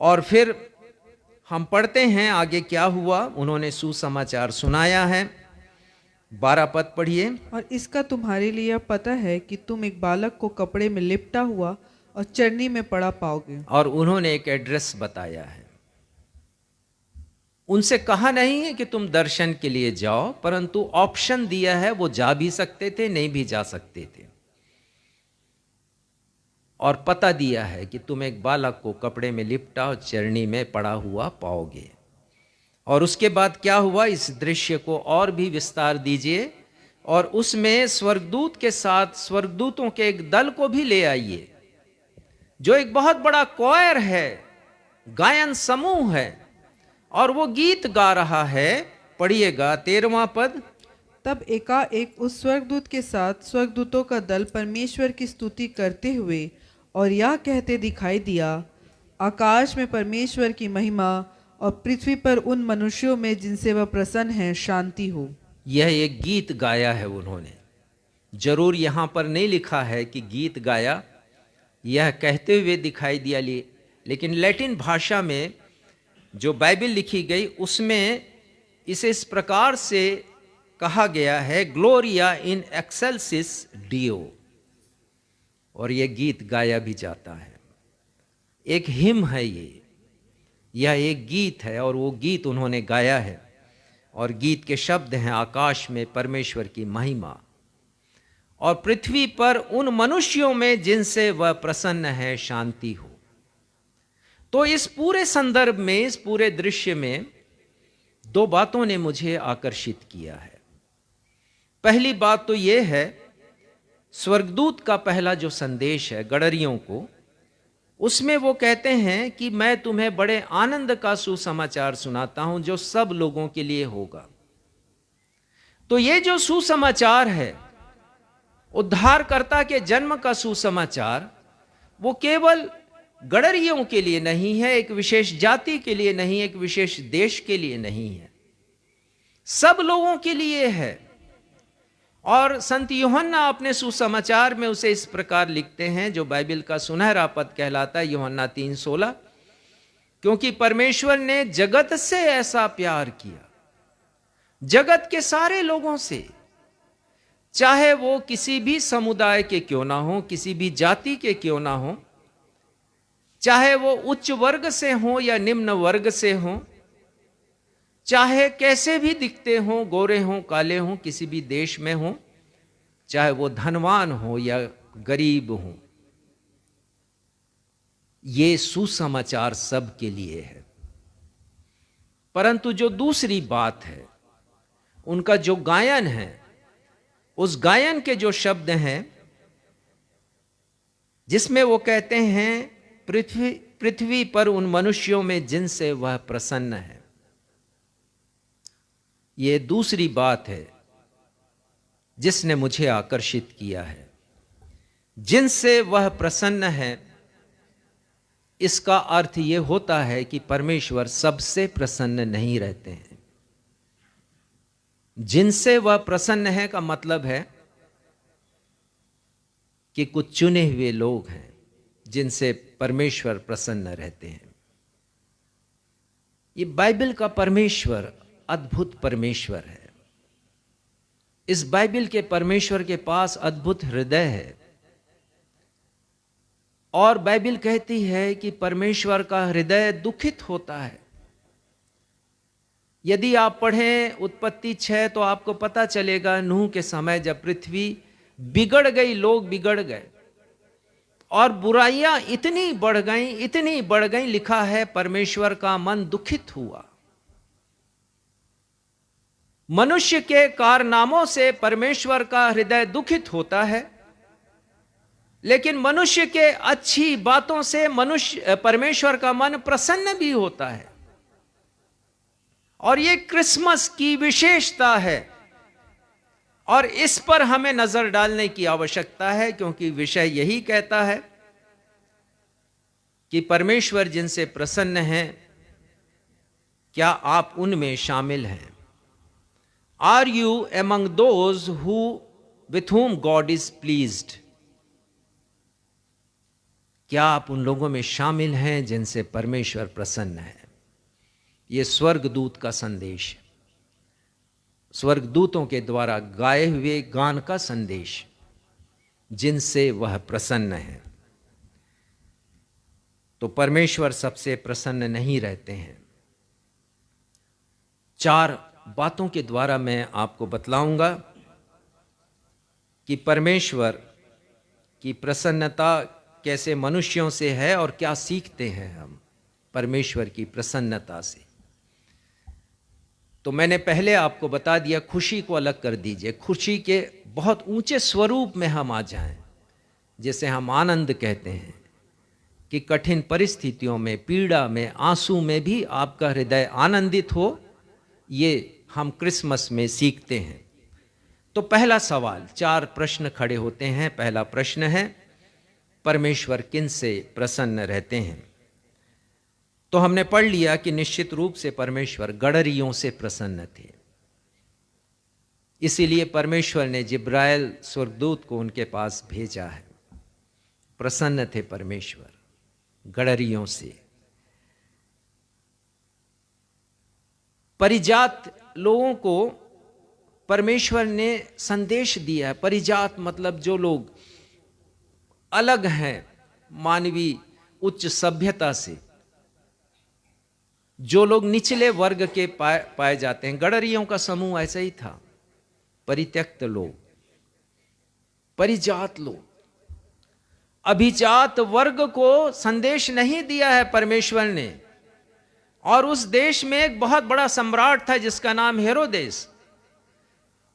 और फिर हम पढ़ते हैं आगे क्या हुआ। उन्होंने सुसमाचार सुनाया है। 12 पद पढ़िए। और इसका तुम्हारे लिए यह पता है कि तुम एक बालक को कपड़े में लिपटा हुआ और चरनी में पड़ा पाओगे। और उन्होंने एक एड्रेस बताया है। उनसे कहा नहीं है कि तुम दर्शन के लिए जाओ, परंतु ऑप्शन दिया है। वो जा भी सकते थे, नहीं भी जा सकते थे। और पता दिया है कि तुम एक बालक को कपड़े में लिपटा और चरनी में पड़ा हुआ पाओगे। और उसके बाद क्या हुआ, इस दृश्य को और भी विस्तार दीजिए। और उसमें स्वर्गदूत के साथ स्वर्गदूतों के एक दल को भी ले आइए, जो एक बहुत बड़ा क्वायर है, गायन समूह है, और वो गीत गा रहा है। पढ़िएगा 13वां पद। तब एकाएक उस स्वर्गदूत के साथ स्वर्गदूतों का दल परमेश्वर की स्तुति करते हुए और यह कहते दिखाई दिया, आकाश में परमेश्वर की महिमा और पृथ्वी पर उन मनुष्यों में जिनसे वह प्रसन्न है शांति हो। यह एक गीत गाया है उन्होंने। जरूर यहां पर नहीं लिखा है कि गीत गाया, यह कहते हुए दिखाई दिया। लेकिन लैटिन भाषा में जो बाइबल लिखी गई उसमें इसे इस प्रकार से कहा गया है, ग्लोरिया इन एक्सेलसिस डियो। और यह गीत गाया भी जाता है। एक हिम है यह एक गीत है, और वो गीत उन्होंने गाया है। और गीत के शब्द हैं, आकाश में परमेश्वर की महिमा और पृथ्वी पर उन मनुष्यों में जिनसे वह प्रसन्न है शांति हो। तो इस पूरे संदर्भ में, इस पूरे दृश्य में 2 बातों ने मुझे आकर्षित किया है। पहली बात तो यह है, स्वर्गदूत का पहला जो संदेश है गडरियों को, उसमें वो कहते हैं कि मैं तुम्हें बड़े आनंद का सुसमाचार सुनाता हूं जो सब लोगों के लिए होगा। तो ये जो सुसमाचार है, उद्धारकर्ता के जन्म का सुसमाचार, वो केवल गडरियों के लिए नहीं है, एक विशेष जाति के लिए नहीं, एक विशेष देश के लिए नहीं है, सब लोगों के लिए है। और संत यूहन्ना अपने सुसमाचार में उसे इस प्रकार लिखते हैं, जो बाइबल का सुनहरा पद कहलाता है, यूहन्ना 3:16, क्योंकि परमेश्वर ने जगत से ऐसा प्यार किया, जगत के सारे लोगों से, चाहे वो किसी भी समुदाय के क्यों ना हो, किसी भी जाति के क्यों ना हो, चाहे वो उच्च वर्ग से हो या निम्न वर्ग से हो, चाहे कैसे भी दिखते हों, गोरे हों, काले हों, किसी भी देश में हों, चाहे वो धनवान हो या गरीब हों, ये सुसमाचार सब के लिए है। परंतु जो दूसरी बात है, उनका जो गायन है, उस गायन के जो शब्द हैं, जिसमें वो कहते हैं पृथ्वी पर उन मनुष्यों में जिनसे वह प्रसन्न है, ये दूसरी बात है जिसने मुझे आकर्षित किया है। जिनसे वह प्रसन्न है, इसका अर्थ यह होता है कि परमेश्वर सबसे प्रसन्न नहीं रहते हैं। जिनसे वह प्रसन्न है का मतलब है कि कुछ चुने हुए लोग हैं जिनसे परमेश्वर प्रसन्न रहते हैं। ये बाइबल का परमेश्वर अद्भुत परमेश्वर है। इस बाइबल के परमेश्वर के पास अद्भुत हृदय है और बाइबल कहती है कि परमेश्वर का हृदय दुखित होता है। यदि आप पढ़ें उत्पत्ति 6 तो आपको पता चलेगा नूह के समय जब पृथ्वी बिगड़ गई, लोग बिगड़ गए और बुराइयां इतनी बढ़ गई, लिखा है परमेश्वर का मन दुखित हुआ। मनुष्य के कारनामों से परमेश्वर का हृदय दुखित होता है, लेकिन मनुष्य के अच्छी बातों से परमेश्वर का मन प्रसन्न भी होता है। और ये क्रिसमस की विशेषता है और इस पर हमें नजर डालने की आवश्यकता है, क्योंकि विषय यही कहता है कि परमेश्वर जिनसे प्रसन्न है, क्या आप उनमें शामिल हैं? Are you among those who with whom God is pleased? क्या आप उन लोगों में शामिल हैं जिनसे परमेश्वर प्रसन्न है? यह स्वर्गदूत का संदेश है, स्वर्गदूतों के द्वारा गाए हुए गान का संदेश, जिनसे वह प्रसन्न है। तो परमेश्वर सबसे प्रसन्न नहीं रहते हैं। 4 बातों के द्वारा मैं आपको बतलाऊंगा कि परमेश्वर की प्रसन्नता कैसे मनुष्यों से है और क्या सीखते हैं हम परमेश्वर की प्रसन्नता से। तो मैंने पहले आपको बता दिया, खुशी को अलग कर दीजिए। खुशी के बहुत ऊंचे स्वरूप में हम आ जाएं, जिसे हम आनंद कहते हैं, कि कठिन परिस्थितियों में, पीड़ा में, आंसू में भी आपका हृदय आनंदित हो। ये हम क्रिसमस में सीखते हैं। तो पहला सवाल, 4 प्रश्न खड़े होते हैं। पहला प्रश्न है, परमेश्वर किन से प्रसन्न रहते हैं? तो हमने पढ़ लिया कि निश्चित रूप से परमेश्वर गडरियों से प्रसन्न थे। इसीलिए परमेश्वर ने जिब्राइल स्वर्गदूत को उनके पास भेजा है। प्रसन्न थे परमेश्वर गडरियों से। परिजात लोगों को परमेश्वर ने संदेश दिया है। परिजात मतलब जो लोग अलग हैं मानवीय उच्च सभ्यता से, जो लोग निचले वर्ग के पाए जाते हैं। गडरियों का समूह ऐसा ही था, परित्यक्त लोग, परिजात लोग। अभिजात वर्ग को संदेश नहीं दिया है परमेश्वर ने। और उस देश में एक बहुत बड़ा सम्राट था जिसका नाम हेरोदेस।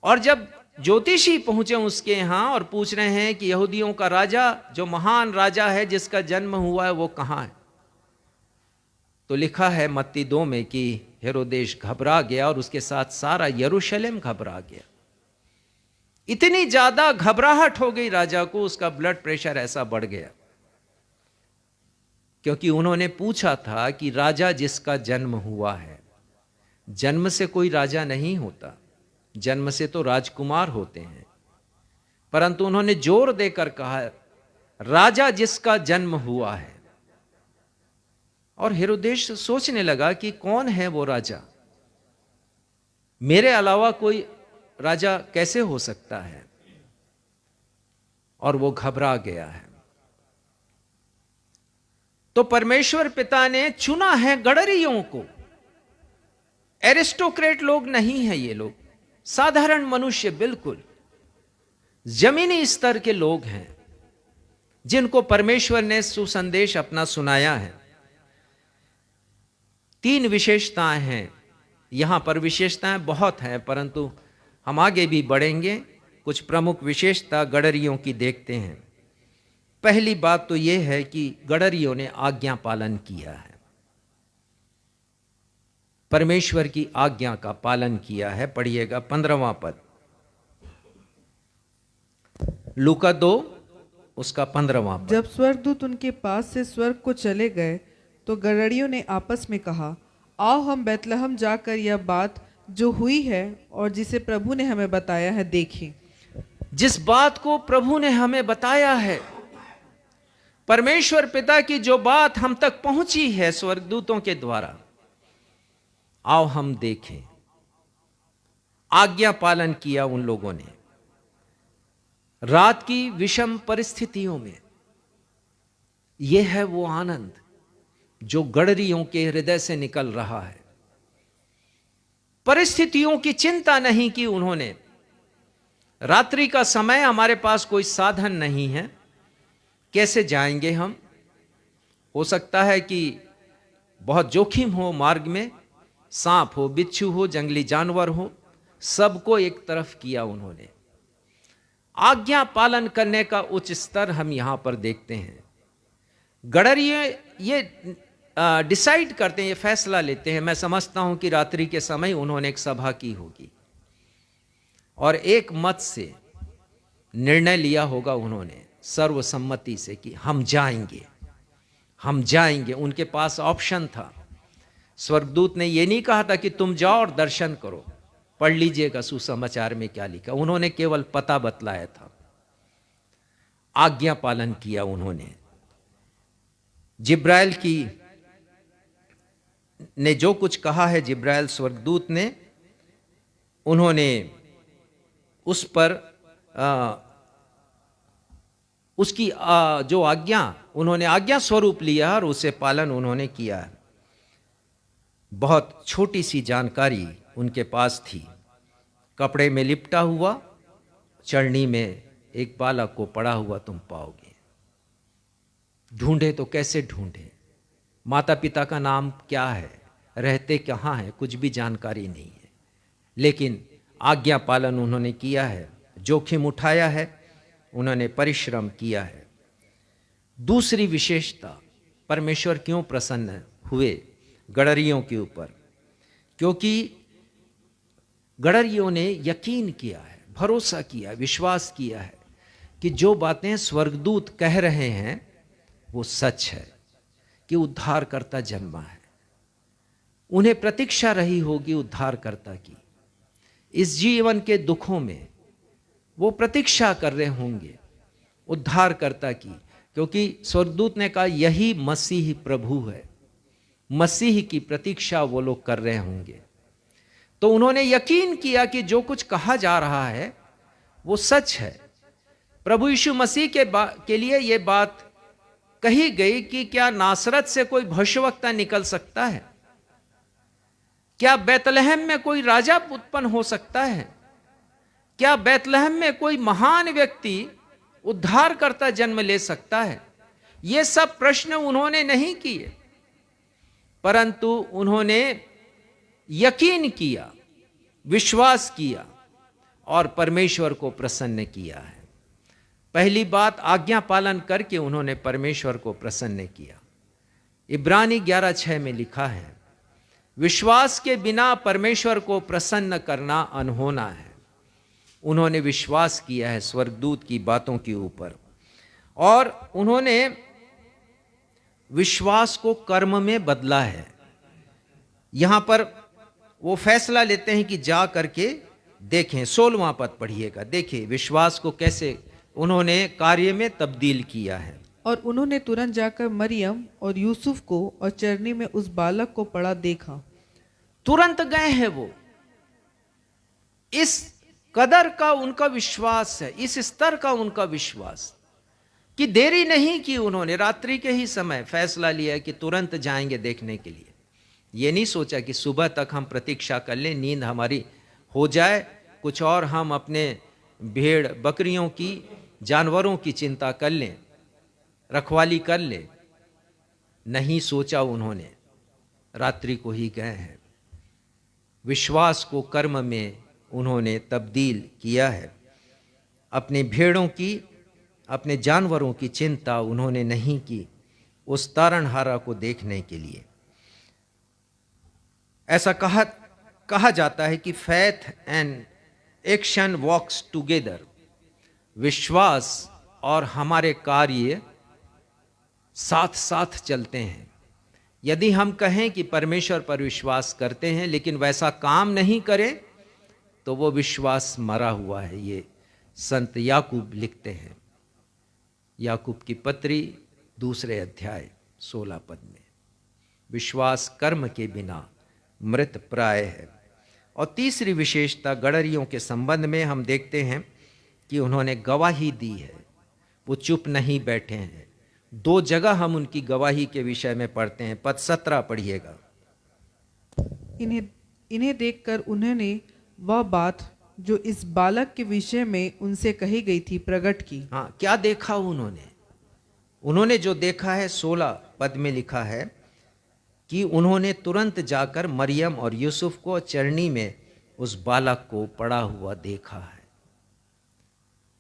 और जब ज्योतिषी पहुंचे उसके यहां और पूछ रहे हैं कि यहूदियों का राजा, जो महान राजा है जिसका जन्म हुआ है, वो कहां है, तो लिखा है मत्ती 2 में कि हेरोदेस घबरा गया और उसके साथ सारा यरूशलेम घबरा गया। इतनी ज्यादा घबराहट हो गई राजा को, उसका ब्लड प्रेशर ऐसा बढ़ गया, क्योंकि उन्होंने पूछा था कि राजा जिसका जन्म हुआ है, जन्म से कोई राजा नहीं होता, जन्म से तो राजकुमार होते हैं, परंतु उन्होंने जोर देकर कहा राजा जिसका जन्म हुआ है। और हेरोदेस सोचने लगा कि कौन है वो राजा, मेरे अलावा कोई राजा कैसे हो सकता है, और वो घबरा गया है। तो परमेश्वर पिता ने चुना है गडरियों को। एरिस्टोक्रेट लोग नहीं है ये लोग, साधारण मनुष्य, बिल्कुल जमीनी स्तर के लोग हैं, जिनको परमेश्वर ने सुसंदेश अपना सुनाया है। 3 विशेषताएं हैं यहां पर। विशेषताएं बहुत हैं, परंतु हम आगे भी बढ़ेंगे। कुछ प्रमुख विशेषता गडरियों की देखते हैं। पहली बात तो यह है कि गडरियों ने आज्ञा पालन किया है, परमेश्वर की आज्ञा का पालन किया है। पढ़िएगा 15वां पद, लूका 2 उसका 15वां पद। जब स्वर्गदूत उनके पास से स्वर्ग को चले गए तो गडरियों ने आपस में कहा, आओ हम बैतलहम जाकर यह बात जो हुई है और जिसे प्रभु ने हमें बताया है देखें। जिस बात को प्रभु ने हमें बताया है, परमेश्वर पिता की जो बात हम तक पहुंची है स्वर्गदूतों के द्वारा, आओ हम देखें। आज्ञा पालन किया उन लोगों ने रात की विषम परिस्थितियों में। यह है वो आनंद जो गडरियों के हृदय से निकल रहा है। परिस्थितियों की चिंता नहीं की उन्होंने। रात्रि का समय, हमारे पास कोई साधन नहीं है, कैसे जाएंगे हम? हो सकता है कि बहुत जोखिम हो मार्ग में, सांप हो, बिच्छू हो, जंगली जानवर हो, सबको एक तरफ किया उन्होंने। आज्ञा पालन करने का उच्च स्तर हम यहां पर देखते हैं। गडरिये ये डिसाइड करते हैं, ये फैसला लेते हैं। मैं समझता हूं कि रात्रि के समय उन्होंने एक सभा की होगी और एक मत से निर्णय लिया होगा उन्होंने, सर्वसम्मति से, कि हम जाएंगे, हम जाएंगे। उनके पास ऑप्शन था। स्वर्गदूत ने ये नहीं कहा था कि तुम जाओ और दर्शन करो, पढ़ लीजिएगा सुसमाचार में क्या लिखा। उन्होंने केवल पता बतलाया था। आज्ञा पालन किया उन्होंने। जिब्राइल की ने जो कुछ कहा है, जिब्राइल स्वर्गदूत ने, उन्होंने उस पर उसकी जो आज्ञा, उन्होंने आज्ञा स्वरूप लिया और उसे पालन उन्होंने किया। बहुत छोटी सी जानकारी उनके पास थी। कपड़े में लिपटा हुआ, चरनी में एक बालक को पड़ा हुआ तुम पाओगे। ढूंढे तो कैसे ढूंढे? माता पिता का नाम क्या है, रहते कहाँ हैं, कुछ भी जानकारी नहीं है। लेकिन आज्ञा पालन उन्होंने किया है, जोखिम उठाया है, उन्होंने परिश्रम किया है। दूसरी विशेषता, परमेश्वर क्यों प्रसन्न हुए गडरियों के ऊपर? क्योंकि गडरियों ने यकीन किया है, भरोसा किया, विश्वास किया है कि जो बातें स्वर्गदूत कह रहे हैं वो सच है, कि उद्धारकर्ता जन्मा है। उन्हें प्रतीक्षा रही होगी उद्धारकर्ता की। इस जीवन के दुखों में वो प्रतीक्षा कर रहे होंगे उद्धारकर्ता की, क्योंकि स्वर्गदूत ने कहा यही मसीह प्रभु है। मसीह की प्रतीक्षा वो लोग कर रहे होंगे। तो उन्होंने यकीन किया कि जो कुछ कहा जा रहा है वो सच है। प्रभु यीशु मसीह के लिए ये बात कही गई कि क्या नासरत से कोई भविष्यवक्ता निकल सकता है? क्या बैतलहम में कोई राजा उत्पन्न हो सकता है? क्या बैतलहम में कोई महान व्यक्ति उद्धारकर्ता जन्म ले सकता है? ये सब प्रश्न उन्होंने नहीं किए, परंतु उन्होंने यकीन किया, विश्वास किया और परमेश्वर को प्रसन्न किया है। पहली बात, आज्ञा पालन करके उन्होंने परमेश्वर को प्रसन्न किया। इब्रानी 11:6 में लिखा है, विश्वास के बिना परमेश्वर को प्रसन्न करना अनहोना है। उन्होंने विश्वास किया है स्वर्गदूत की बातों के ऊपर, और उन्होंने विश्वास को कर्म में बदला है। यहां पर वो फैसला लेते हैं कि जा करके देखें। 16वां पद पढ़िएगा, देखिए विश्वास को कैसे उन्होंने कार्य में तब्दील किया है। और उन्होंने तुरंत जाकर मरियम और यूसुफ को और चरनी में उस बालक को पड़ा देखा। तुरंत गए हैं वो। इस कदर का उनका विश्वास है, इस स्तर का उनका विश्वास, कि देरी नहीं की उन्होंने। रात्रि के ही समय फैसला लिया कि तुरंत जाएंगे देखने के लिए। ये नहीं सोचा कि सुबह तक हम प्रतीक्षा कर लें, नींद हमारी हो जाए, कुछ और हम अपने भेड़ बकरियों की, जानवरों की चिंता कर लें, रखवाली कर लें। नहीं सोचा उन्होंने, रात्रि को ही गए हैं। विश्वास को कर्म में उन्होंने तब्दील किया है। अपने भेड़ों की, अपने जानवरों की चिंता उन्होंने नहीं की उस तारणहारा को देखने के लिए। ऐसा कहा जाता है कि faith and action walks together. विश्वास और हमारे कार्य साथ साथ चलते हैं। यदि हम कहें कि परमेश्वर पर विश्वास करते हैं लेकिन वैसा काम नहीं करें, तो वो विश्वास मरा हुआ है। ये संत याकूब लिखते हैं, याकूब की पत्री 2 अध्याय 16 पद में, विश्वास कर्म के बिना मृत प्राय है। और तीसरी विशेषता गडरियों के संबंध में हम देखते हैं कि उन्होंने गवाही दी है, वो चुप नहीं बैठे हैं। 2 जगह हम उनकी गवाही के विषय में पढ़ते हैं। पद 17 पढ़िएगा। इन्हें देखकर उन्होंने वह बात जो इस बालक के विषय में उनसे कही गई थी प्रकट की। हाँ, क्या देखा उन्होंने जो देखा है 16 पद में लिखा है कि उन्होंने तुरंत जाकर मरियम और यूसुफ को चरनी में उस बालक को पड़ा हुआ देखा है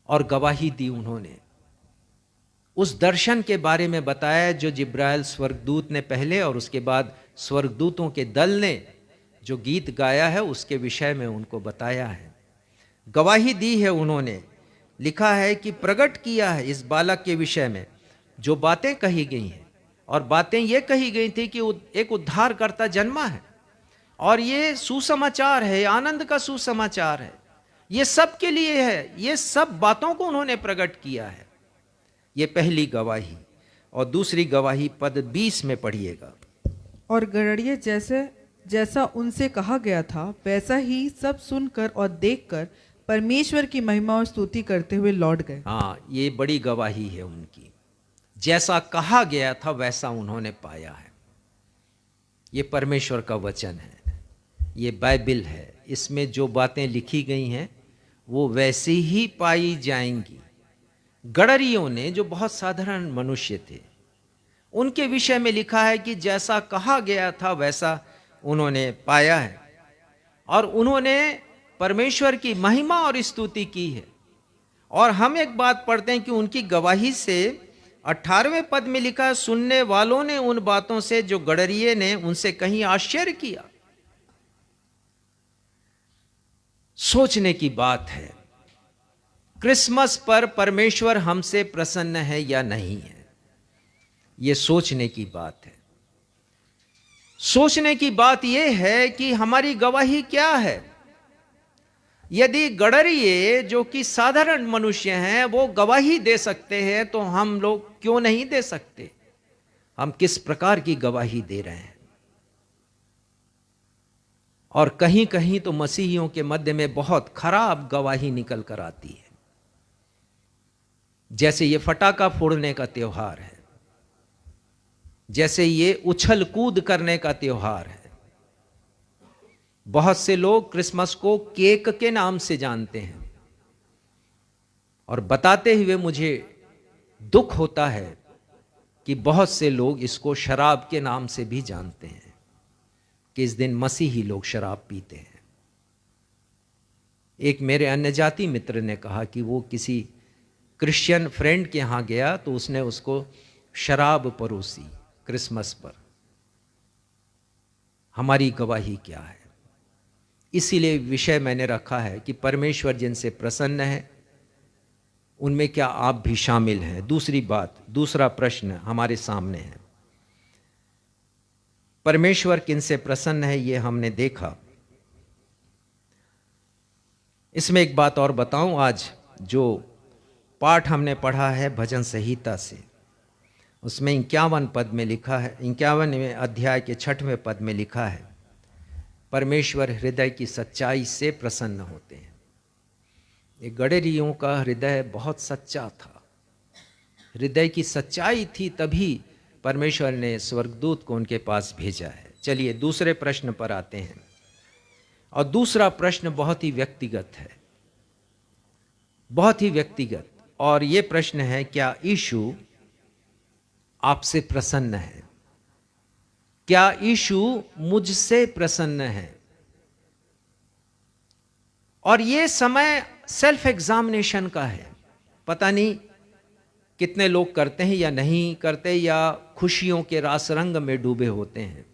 और गवाही दी। उन्होंने उस दर्शन के बारे में बताया जो जिब्राइल स्वर्गदूत ने पहले और उसके बाद स्वर्गदूतों के दल ने जो गीत गाया है उसके विषय में उनको बताया है, गवाही दी है। उन्होंने लिखा है कि प्रकट किया है इस बालक के विषय में जो बातें कही गई हैं। और बातें ये कही गई थी कि एक उद्धारकर्ता जन्मा है और ये सुसमाचार है, आनंद का सुसमाचार है, ये सब के लिए है। ये सब बातों को उन्होंने प्रकट किया है। ये पहली गवाही। और दूसरी गवाही पद 20 में पढ़िएगा। और गड़रिये जैसा उनसे कहा गया था वैसा ही सब सुनकर और देखकर परमेश्वर की महिमा और स्तुति करते हुए लौट गए। हाँ, ये बड़ी गवाही है उनकी। जैसा कहा गया था वैसा उन्होंने पाया है। ये परमेश्वर का वचन है, ये बाइबल है। इसमें जो बातें लिखी गई हैं वो वैसी ही पाई जाएंगी। गडरियों ने, जो बहुत साधारण मनुष्य थे, उनके विषय में लिखा है कि जैसा कहा गया था वैसा उन्होंने पाया है और उन्होंने परमेश्वर की महिमा और स्तुति की है। और हम एक बात पढ़ते हैं कि उनकी गवाही से 18वें पद में लिखा है, सुनने वालों ने उन बातों से जो गडरिये ने उनसे कहीं आश्चर्य किया। सोचने की बात है, क्रिसमस पर परमेश्वर हमसे प्रसन्न है या नहीं है, यह सोचने की बात है। सोचने की बात यह है कि हमारी गवाही क्या है। यदि गडरिये जो कि साधारण मनुष्य हैं वो गवाही दे सकते हैं तो हम लोग क्यों नहीं दे सकते? हम किस प्रकार की गवाही दे रहे हैं? और कहीं कहीं तो मसीहियों के मध्य में बहुत खराब गवाही निकल कर आती है। जैसे ये फटाका फोड़ने का त्योहार है, जैसे ये उछल कूद करने का त्योहार है। बहुत से लोग क्रिसमस को केक के नाम से जानते हैं और बताते हुए मुझे दुख होता है कि बहुत से लोग इसको शराब के नाम से भी जानते हैं कि इस दिन मसीही लोग शराब पीते हैं। एक मेरे अन्य जाति मित्र ने कहा कि वो किसी क्रिश्चियन फ्रेंड के यहां गया तो उसने उसको शराब परोसी क्रिसमस पर। हमारी गवाही क्या है? इसीलिए विषय मैंने रखा है कि परमेश्वर जिनसे प्रसन्न है उनमें क्या आप भी शामिल हैं? दूसरी बात, दूसरा प्रश्न हमारे सामने है, परमेश्वर किनसे प्रसन्न है ये हमने देखा। इसमें एक बात और बताऊं, आज जो पाठ हमने पढ़ा है भजन संहिता से, उसमें 51 पद में लिखा है, 51वें अध्याय के 6वें पद में लिखा है, परमेश्वर हृदय की सच्चाई से प्रसन्न होते हैं। ये गडरियों का हृदय बहुत सच्चा था, हृदय की सच्चाई थी, तभी परमेश्वर ने स्वर्गदूत को उनके पास भेजा है। चलिए दूसरे प्रश्न पर आते हैं। और दूसरा प्रश्न बहुत ही व्यक्तिगत है, बहुत ही व्यक्तिगत। और ये प्रश्न है, क्या यीशु आपसे प्रसन्न है? क्या यीशु मुझसे प्रसन्न है? और ये समय सेल्फ एग्जामिनेशन का है। पता नहीं कितने लोग करते हैं या नहीं करते, या खुशियों के रास रंग में डूबे होते हैं।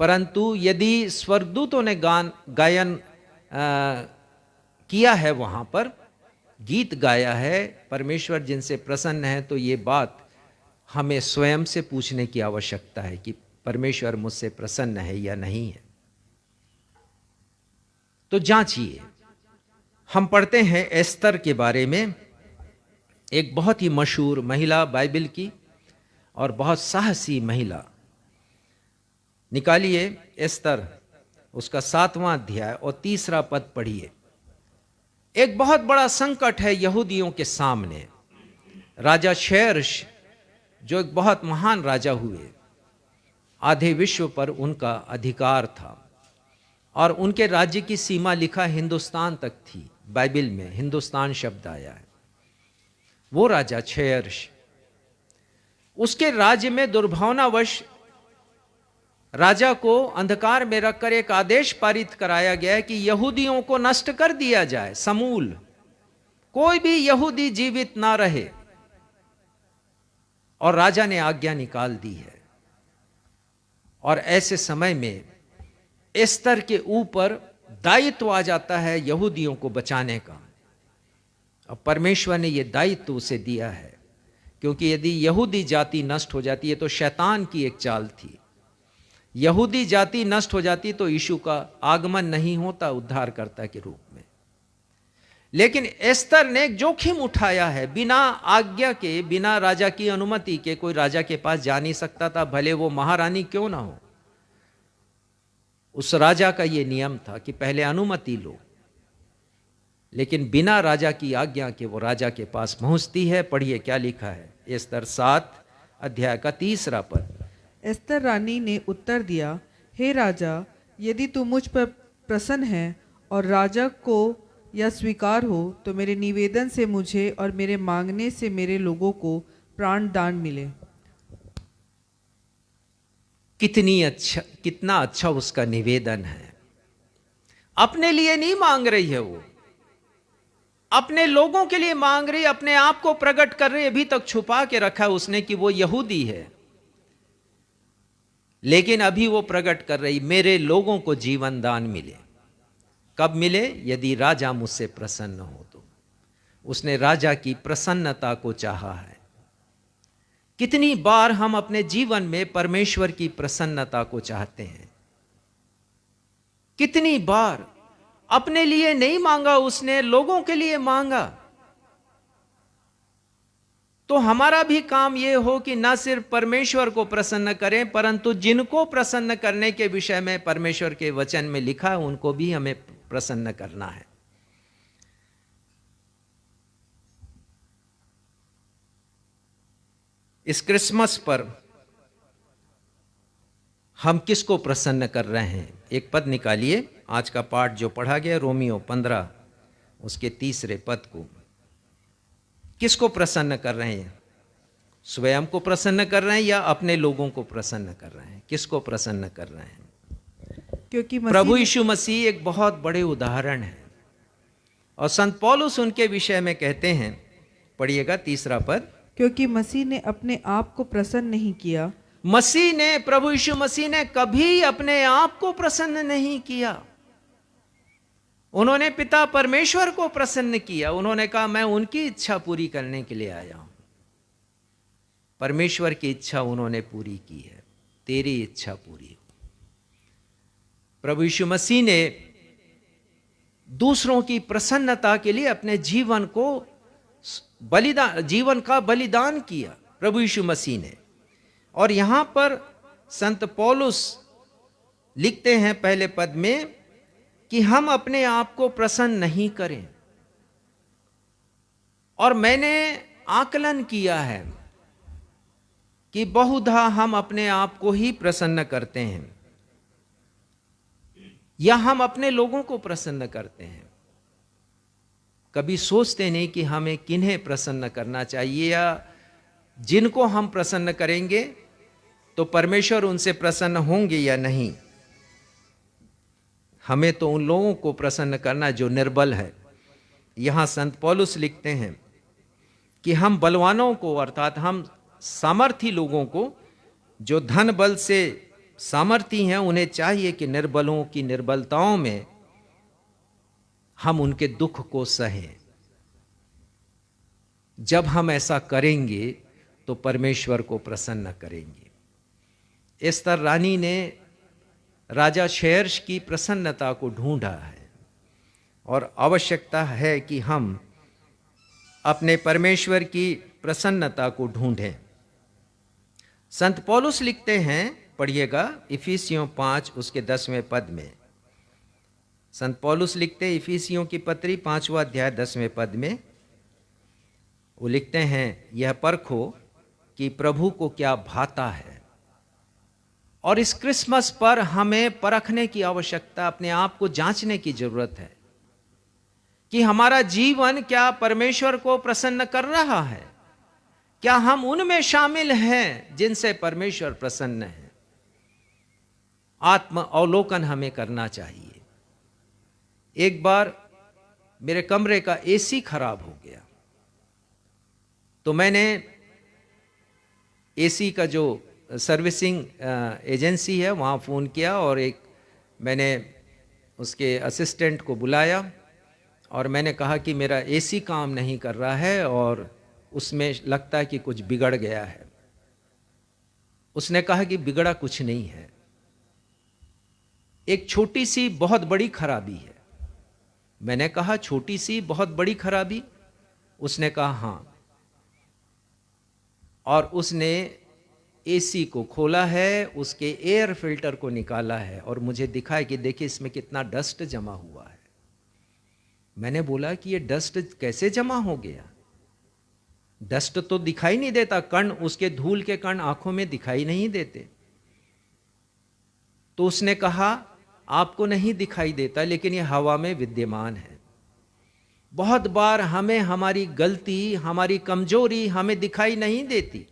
परंतु यदि स्वर्गदूतों ने गायन किया है, वहां पर गीत गाया है, परमेश्वर जिनसे प्रसन्न है, तो ये बात हमें स्वयं से पूछने की आवश्यकता है कि परमेश्वर मुझसे प्रसन्न है या नहीं है। तो जांचिए, हम पढ़ते हैं एस्तर के बारे में, एक बहुत ही मशहूर महिला बाइबल की और बहुत साहसी महिला। निकालिए एस्तर उसका 7वां अध्याय और 3 पद पढ़िए। एक बहुत बड़ा संकट है यहूदियों के सामने। राजा शेरश जो एक बहुत महान राजा हुए, आधे विश्व पर उनका अधिकार था और उनके राज्य की सीमा लिखा हिंदुस्तान तक थी। बाइबल में हिंदुस्तान शब्द आया है। वो राजा शेरश, उसके राज्य में दुर्भावनावश राजा को अंधकार में रखकर एक आदेश पारित कराया गया है कि यहूदियों को नष्ट कर दिया जाए समूल, कोई भी यहूदी जीवित ना रहे। और राजा ने आज्ञा निकाल दी है। और ऐसे समय में एस्तर के ऊपर दायित्व आ जाता है यहूदियों को बचाने का। अब परमेश्वर ने यह दायित्व उसे दिया है, क्योंकि यदि यहूदी जाति नष्ट हो जाती है तो शैतान की एक चाल थी, यहूदी जाति नष्ट हो जाती तो यीशु का आगमन नहीं होता उद्धारकर्ता के रूप में। लेकिन एस्तर ने एक जोखिम उठाया है। बिना आज्ञा के, बिना राजा की अनुमति के कोई राजा के पास जा नहीं सकता था, भले वो महारानी क्यों ना हो। उस राजा का ये नियम था कि पहले अनुमति लो, लेकिन बिना राजा की आज्ञा के वो राजा के पास पहुंचती है। पढ़िए क्या लिखा है, एस्तर 7 अध्याय का 3 पद। एस्तर रानी ने उत्तर दिया, हे राजा, यदि तू मुझ पर प्रसन्न है और राजा को यह स्वीकार हो तो मेरे निवेदन से मुझे और मेरे मांगने से मेरे लोगों को प्राण दान मिले। कितना अच्छा उसका निवेदन है। अपने लिए नहीं मांग रही है वो, अपने लोगों के लिए मांग रही, अपने आप को प्रकट कर रही। अभी तक छुपा के रखा है उसने कि वो यहूदी है, लेकिन अभी वो प्रकट कर रही, मेरे लोगों को जीवन दान मिले। कब मिले? यदि राजा मुझसे प्रसन्न हो तो। उसने राजा की प्रसन्नता को चाहा है। कितनी बार हम अपने जीवन में परमेश्वर की प्रसन्नता को चाहते हैं। कितनी बार अपने लिए नहीं मांगा उसने, लोगों के लिए मांगा। तो हमारा भी काम यह हो कि ना सिर्फ परमेश्वर को प्रसन्न करें, परंतु जिनको प्रसन्न करने के विषय में परमेश्वर के वचन में लिखा है उनको भी हमें प्रसन्न करना है। इस क्रिसमस पर हम किसको प्रसन्न कर रहे हैं? एक पद निकालिए, आज का पाठ जो पढ़ा गया रोमियो 15 उसके 3 पद को। किसको प्रसन्न कर रहे हैं? स्वयं को प्रसन्न कर रहे हैं या अपने लोगों को प्रसन्न कर रहे हैं? किसको प्रसन्न कर रहे हैं? क्योंकि प्रभु यीशु मसीह एक बहुत बड़े उदाहरण है। और संत पौलुस उनके विषय में कहते हैं, पढ़िएगा 3 पद। क्योंकि मसीह ने अपने आप को प्रसन्न नहीं किया। मसीह ने, प्रभु यीशु मसीह ने कभी अपने आप को प्रसन्न नहीं किया। उन्होंने पिता परमेश्वर को प्रसन्न किया। उन्होंने कहा मैं उनकी इच्छा पूरी करने के लिए आया हूं। परमेश्वर की इच्छा उन्होंने पूरी की है, तेरी इच्छा पूरी हो। प्रभु यीशु मसीह ने दूसरों की प्रसन्नता के लिए अपने जीवन को जीवन का बलिदान किया प्रभु यीशु मसीह ने। और यहां पर संत पौलुस लिखते हैं पहले पद में कि हम अपने आप को प्रसन्न नहीं करें। और मैंने आकलन किया है कि बहुधा हम अपने आप को ही प्रसन्न करते हैं या हम अपने लोगों को प्रसन्न करते हैं। कभी सोचते नहीं कि हमें किन्हें प्रसन्न करना चाहिए, या जिनको हम प्रसन्न करेंगे तो परमेश्वर उनसे प्रसन्न होंगे या नहीं। हमें तो उन लोगों को प्रसन्न करना जो निर्बल है। यहां संत पौलुस लिखते हैं कि हम बलवानों को, अर्थात हम सामर्थी लोगों को, जो धन बल से सामर्थी हैं, उन्हें चाहिए कि निर्बलों की निर्बलताओं में हम उनके दुख को सहें। जब हम ऐसा करेंगे तो परमेश्वर को प्रसन्न करेंगे। एस्तर रानी ने राजा शेरश की प्रसन्नता को ढूंढा है और आवश्यकता है कि हम अपने परमेश्वर की प्रसन्नता को ढूंढें। संत पौलुस लिखते हैं, पढ़िएगा इफिसियों 5 उसके 10वें पद में। संत पौलुस लिखते हैं इफिसियों की पत्री 5वां अध्याय 10वें पद में, वो लिखते हैं, यह परखो कि प्रभु को क्या भाता है। और इस क्रिसमस पर हमें परखने की आवश्यकता, अपने आप को जांचने की जरूरत है कि हमारा जीवन क्या परमेश्वर को प्रसन्न कर रहा है, क्या हम उनमें शामिल हैं जिनसे परमेश्वर प्रसन्न है। आत्म अवलोकन हमें करना चाहिए। एक बार मेरे कमरे का एसी खराब हो गया, तो मैंने एसी का जो सर्विसिंग एजेंसी है वहाँ फ़ोन किया और मैंने उसके असिस्टेंट को बुलाया और मैंने कहा कि मेरा एसी काम नहीं कर रहा है और उसमें लगता है कि कुछ बिगड़ गया है। उसने कहा कि बिगड़ा कुछ नहीं है, एक छोटी सी बहुत बड़ी खराबी है। मैंने कहा छोटी सी बहुत बड़ी खराबी? उसने कहा हाँ। और उसने एसी को खोला है, उसके एयर फिल्टर को निकाला है और मुझे दिखाया कि देखिए इसमें कितना डस्ट जमा हुआ है। मैंने बोला कि ये डस्ट कैसे जमा हो गया? डस्ट तो दिखाई नहीं देता, कण, उसके धूल के कण आंखों में दिखाई नहीं देते। तो उसने कहा आपको नहीं दिखाई देता, लेकिन ये हवा में विद्यमान है। बहुत बार हमें हमारी गलती, हमारी कमजोरी हमें दिखाई नहीं देती,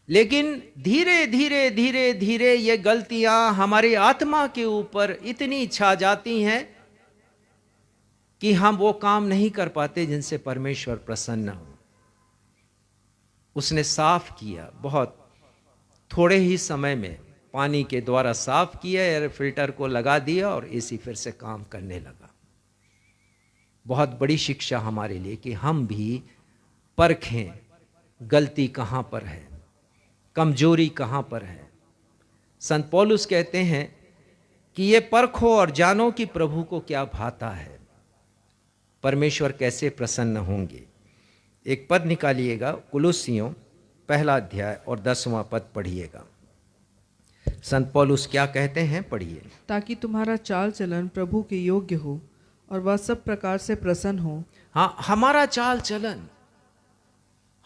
लेकिन धीरे धीरे धीरे धीरे ये गलतियां हमारी आत्मा के ऊपर इतनी छा जाती हैं कि हम वो काम नहीं कर पाते जिनसे परमेश्वर प्रसन्न हो। उसने साफ किया, बहुत थोड़े ही समय में पानी के द्वारा साफ किया, एयर फिल्टर को लगा दिया और एसी फिर से काम करने लगा। बहुत बड़ी शिक्षा हमारे लिए कि हम भी परखें गलती कहाँ पर है, कमजोरी कहाँ पर है। संत पौलुस कहते हैं कि ये परखो और जानो कि प्रभु को क्या भाता है, परमेश्वर कैसे प्रसन्न होंगे। एक पद निकालिएगा, कुलुस्सियों 1 अध्याय और 10वां पद पढ़िएगा। संत पौलुस क्या कहते हैं, पढ़िए। ताकि तुम्हारा चाल चलन प्रभु के योग्य हो और वह सब प्रकार से प्रसन्न हो। हाँ, हमारा चाल चलन,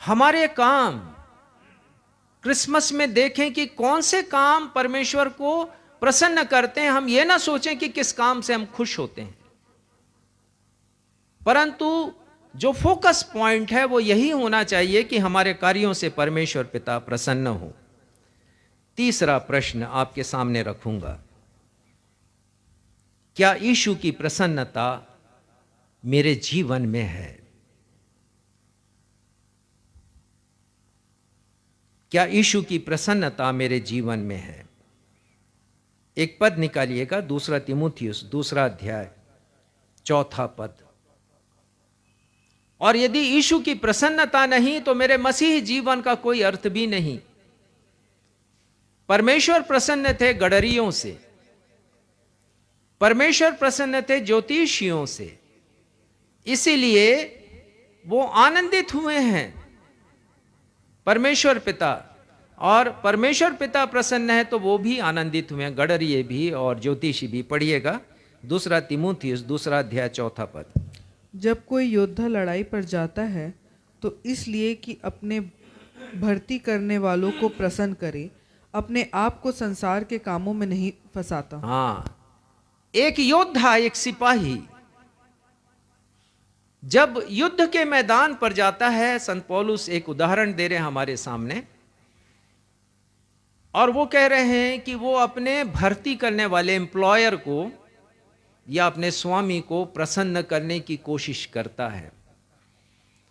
हमारे काम क्रिसमस में देखें कि कौन से काम परमेश्वर को प्रसन्न करते हैं। हम ये ना सोचें कि किस काम से हम खुश होते हैं, परंतु जो फोकस पॉइंट है वो यही होना चाहिए कि हमारे कार्यों से परमेश्वर पिता प्रसन्न हो। तीसरा प्रश्न आपके सामने रखूंगा, क्या यीशु की प्रसन्नता मेरे जीवन में है? क्या यीशु की प्रसन्नता मेरे जीवन में है? एक पद निकालिएगा, 2 तीमुथियुस 2 अध्याय 4 पद। और यदि यीशु की प्रसन्नता नहीं तो मेरे मसीही जीवन का कोई अर्थ भी नहीं। परमेश्वर प्रसन्न थे गडरियों से, परमेश्वर प्रसन्न थे ज्योतिषियों से, इसीलिए वो आनंदित हुए हैं परमेश्वर पिता, और परमेश्वर पिता प्रसन्न है तो वो भी आनंदित हुए हैं, गडरिये भी और ज्योतिषी भी। पढ़िएगा 2 तीमुथियुस 2 अध्याय 4 पद। जब कोई योद्धा लड़ाई पर जाता है तो इसलिए कि अपने भर्ती करने वालों को प्रसन्न करे, अपने आप को संसार के कामों में नहीं फंसाता। हाँ, एक योद्धा, एक सिपाही जब युद्ध के मैदान पर जाता है, संत पौलुस एक उदाहरण दे रहे हैं हमारे सामने, और वो कह रहे हैं कि वो अपने भर्ती करने वाले एम्प्लॉयर को या अपने स्वामी को प्रसन्न करने की कोशिश करता है,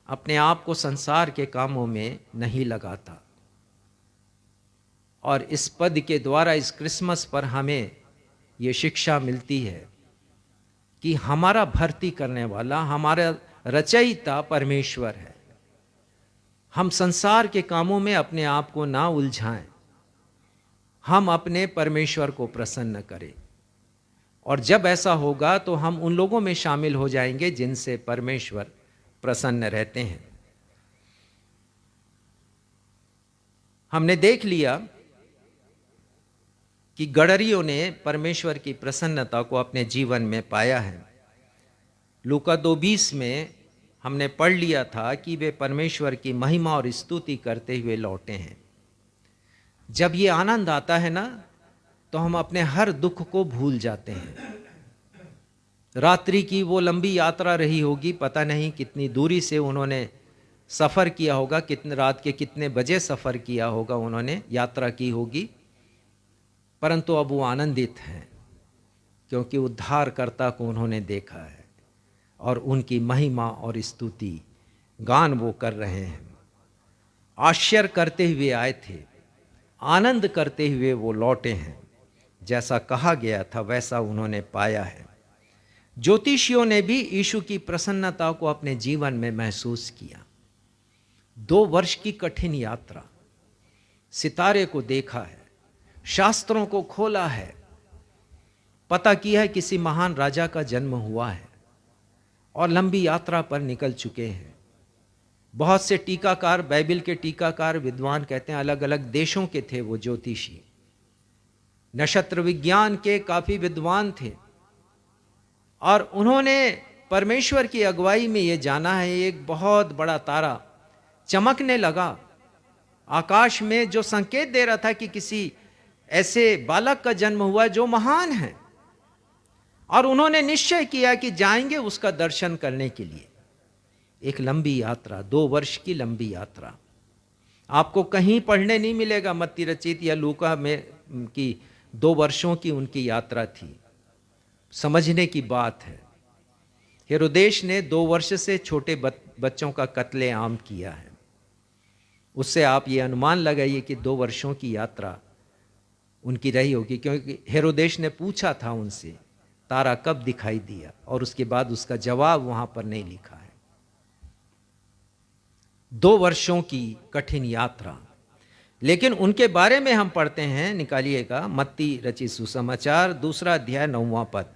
अपने आप को संसार के कामों में नहीं लगाता। और इस पद के द्वारा इस क्रिसमस पर हमें ये शिक्षा मिलती है कि हमारा भर्ती करने वाला, हमारा रचयिता परमेश्वर है। हम संसार के कामों में अपने आप को ना उलझाएं, हम अपने परमेश्वर को प्रसन्न करें। और जब ऐसा होगा तो हम उन लोगों में शामिल हो जाएंगे जिनसे परमेश्वर प्रसन्न रहते हैं। हमने देख लिया कि गडरियों ने परमेश्वर की प्रसन्नता को अपने जीवन में पाया है। लूका 2:20 में हमने पढ़ लिया था कि वे परमेश्वर की महिमा और स्तुति करते हुए लौटे हैं। जब ये आनंद आता है ना, तो हम अपने हर दुख को भूल जाते हैं। रात्रि की वो लंबी यात्रा रही होगी, पता नहीं कितनी दूरी से उन्होंने सफ़र किया होगा, कितने रात के कितने बजे सफ़र किया होगा, उन्होंने यात्रा की होगी, परंतु अब वो आनंदित हैं क्योंकि उद्धारकर्ता को उन्होंने देखा है और उनकी महिमा और स्तुति गान वो कर रहे हैं। आश्चर्य करते हुए आए थे, आनंद करते हुए वो लौटे हैं। जैसा कहा गया था वैसा उन्होंने पाया है। ज्योतिषियों ने भी यीशु की प्रसन्नता को अपने जीवन में महसूस किया। 2 वर्ष की कठिन यात्रा, सितारे को देखा है, शास्त्रों को खोला है, पता किया है किसी महान राजा का जन्म हुआ है और लंबी यात्रा पर निकल चुके हैं। बहुत से टीकाकार, बाइबल के टीकाकार, विद्वान कहते हैं अलग अलग देशों के थे वो ज्योतिषी। नक्षत्र विज्ञान के काफी विद्वान थे और उन्होंने परमेश्वर की अगुवाई में ये जाना है एक बहुत बड़ा तारा चमकने लगा आकाश में, जो संकेत दे रहा था कि किसी ऐसे बालक का जन्म हुआ जो महान है। और उन्होंने निश्चय किया कि जाएंगे उसका दर्शन करने के लिए। एक लंबी यात्रा, 2 वर्ष की लंबी यात्रा, आपको कहीं पढ़ने नहीं मिलेगा मत्ती रचित या लूका में कि 2 वर्षों की उनकी यात्रा थी। समझने की बात है, हेरोदेश ने 2 वर्ष से छोटे बच्चों का कत्लेआम किया है। उससे आप ये अनुमान लगाइए कि 2 वर्षों की यात्रा उनकी रही होगी, क्योंकि हेरोदेश ने पूछा था उनसे तारा कब दिखाई दिया, और उसके बाद उसका जवाब वहां पर नहीं लिखा है। 2 वर्षों की कठिन यात्रा, लेकिन उनके बारे में हम पढ़ते हैं, निकालिएगा मत्ती रचित सुसमाचार 2 अध्याय 9वां पद।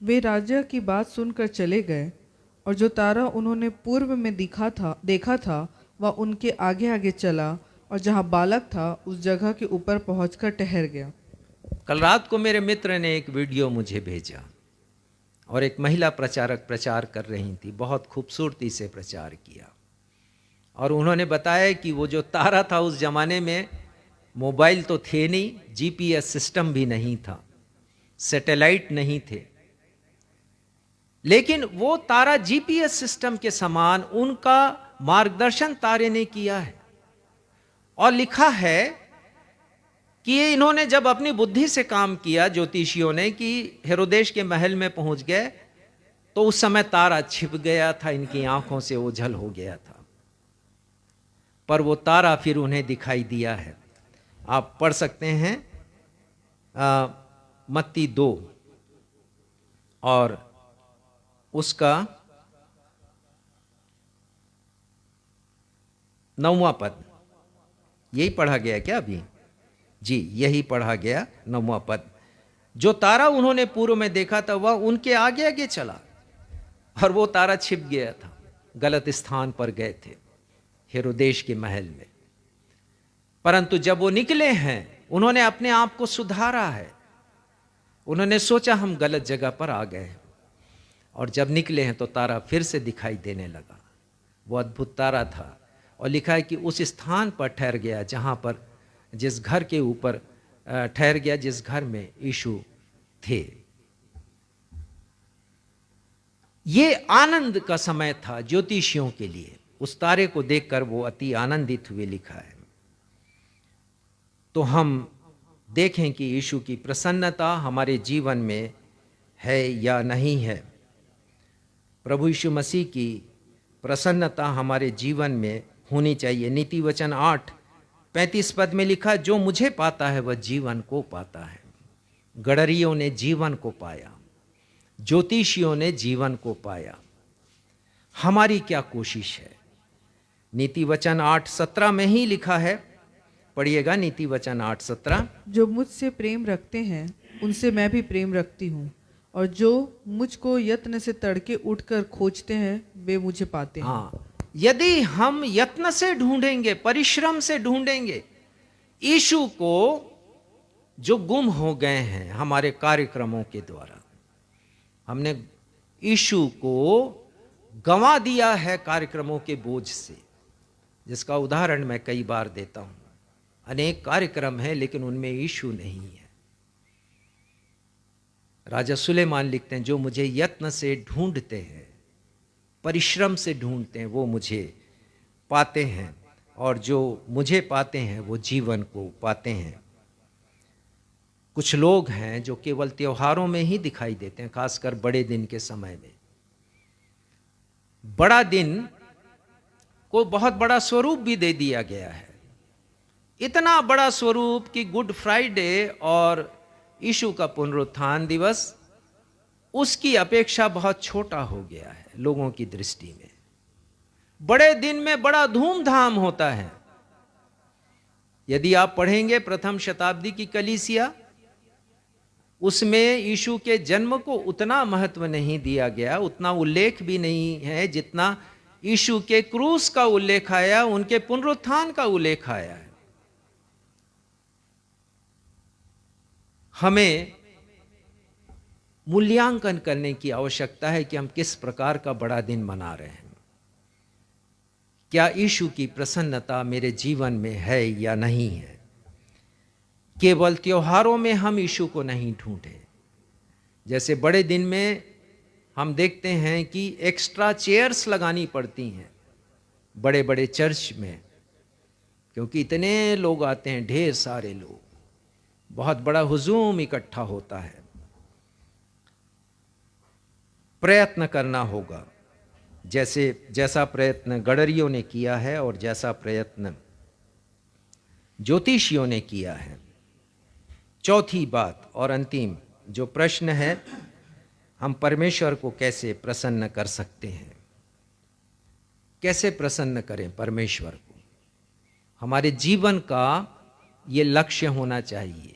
वे राजा की बात सुनकर चले गए और जो तारा उन्होंने पूर्व में देखा था वह उनके आगे आगे चला और जहाँ बालक था उस जगह के ऊपर पहुंचकर ठहर गया। कल रात को मेरे मित्र ने एक वीडियो मुझे भेजा और एक महिला प्रचारक प्रचार कर रही थी, बहुत खूबसूरती से प्रचार किया। और उन्होंने बताया कि वो जो तारा था उस जमाने में मोबाइल तो थे नहीं, जीपीएस सिस्टम भी नहीं था, सैटेलाइट नहीं थे, लेकिन वो तारा जीपीएस सिस्टम के समान उनका मार्गदर्शन तारे ने किया है। और लिखा है कि इन्होंने जब अपनी बुद्धि से काम किया, ज्योतिषियों ने, कि हेरोदेश के महल में पहुंच गए, तो उस समय तारा छिप गया था, इनकी आंखों से ओझल हो गया था, पर वो तारा फिर उन्हें दिखाई दिया है। आप पढ़ सकते हैं मत्ती 2 और उसका 9वां पद। यही पढ़ा गया क्या अभी? जी, यही पढ़ा गया 9वां पद। जो तारा उन्होंने पूर्व में देखा था वह उनके आगे आगे चला और वो तारा छिप गया था, गलत स्थान पर गए थे हेरोदेश के महल में। परंतु जब वो निकले हैं उन्होंने अपने आप को सुधारा है, उन्होंने सोचा हम गलत जगह पर आ गए, और जब निकले हैं तो तारा फिर से दिखाई देने लगा। वो अद्भुत तारा था और लिखा है कि उस स्थान पर ठहर गया जहाँ पर, जिस घर के ऊपर ठहर गया जिस घर में यीशु थे। ये आनंद का समय था ज्योतिषियों के लिए। उस तारे को देखकर वो अति आनंदित हुए, लिखा है। तो हम देखें कि यीशु की प्रसन्नता हमारे जीवन में है या नहीं है। प्रभु यीशु मसीह की प्रसन्नता हमारे जीवन में होनी चाहिए। नीति वचन 8:35 पद में लिखा, जो मुझे पाता है वह जीवन को पाता है। गडरियों ने जीवन को पाया, ज्योतिषियों ने जीवन को पाया। हमारी क्या कोशिश है? नीति वचन 8:17 में ही लिखा है, पढ़िएगा नीति वचन 8:17। जो मुझसे प्रेम रखते हैं उनसे मैं भी प्रेम रखती हूँ, और जो मुझको यत्न से तड़के उठकर खोजते हैं वे मुझे पाते हैं। हाँ, यदि हम यत्न से ढूंढेंगे, परिश्रम से ढूंढेंगे यीशु को जो गुम हो गए हैं हमारे कार्यक्रमों के द्वारा, हमने यीशु को गंवा दिया है कार्यक्रमों के बोझ से, जिसका उदाहरण मैं कई बार देता हूं। अनेक कार्यक्रम हैं लेकिन उनमें यीशु नहीं है। राजा सुलेमान लिखते हैं, जो मुझे यत्न से ढूंढते हैं, परिश्रम से ढूंढते हैं, वो मुझे पाते हैं, और जो मुझे पाते हैं वो जीवन को पाते हैं। कुछ लोग हैं जो केवल त्योहारों में ही दिखाई देते हैं, खासकर बड़े दिन के समय में। बड़ा दिन को बहुत बड़ा स्वरूप भी दे दिया गया है, इतना बड़ा स्वरूप कि गुड फ्राइडे और यीशु का पुनरुत्थान दिवस उसकी अपेक्षा बहुत छोटा हो गया है लोगों की दृष्टि में। बड़े दिन में बड़ा धूमधाम होता है। यदि आप पढ़ेंगे प्रथम शताब्दी की कलीसिया, उसमें यीशु के जन्म को उतना महत्व नहीं दिया गया, उतना उल्लेख भी नहीं है जितना यीशु के क्रूस का उल्लेख आया, उनके पुनरुत्थान का उल्लेख आया है। हमें मूल्यांकन करने की आवश्यकता है कि हम किस प्रकार का बड़ा दिन मना रहे हैं। क्या यीशु की प्रसन्नता मेरे जीवन में है या नहीं है? केवल त्योहारों में हम यीशु को नहीं ढूंढे। जैसे बड़े दिन में हम देखते हैं कि एक्स्ट्रा चेयर्स लगानी पड़ती हैं बड़े बड़े चर्च में, क्योंकि इतने लोग आते हैं, ढेर सारे लोग, बहुत बड़ा हुजूम इकट्ठा होता है। प्रयत्न करना होगा, जैसा प्रयत्न गडरियों ने किया है और जैसा प्रयत्न ज्योतिषियों ने किया है। चौथी बात और अंतिम जो प्रश्न है, हम परमेश्वर को कैसे प्रसन्न कर सकते हैं? कैसे प्रसन्न करें परमेश्वर को? हमारे जीवन का ये लक्ष्य होना चाहिए।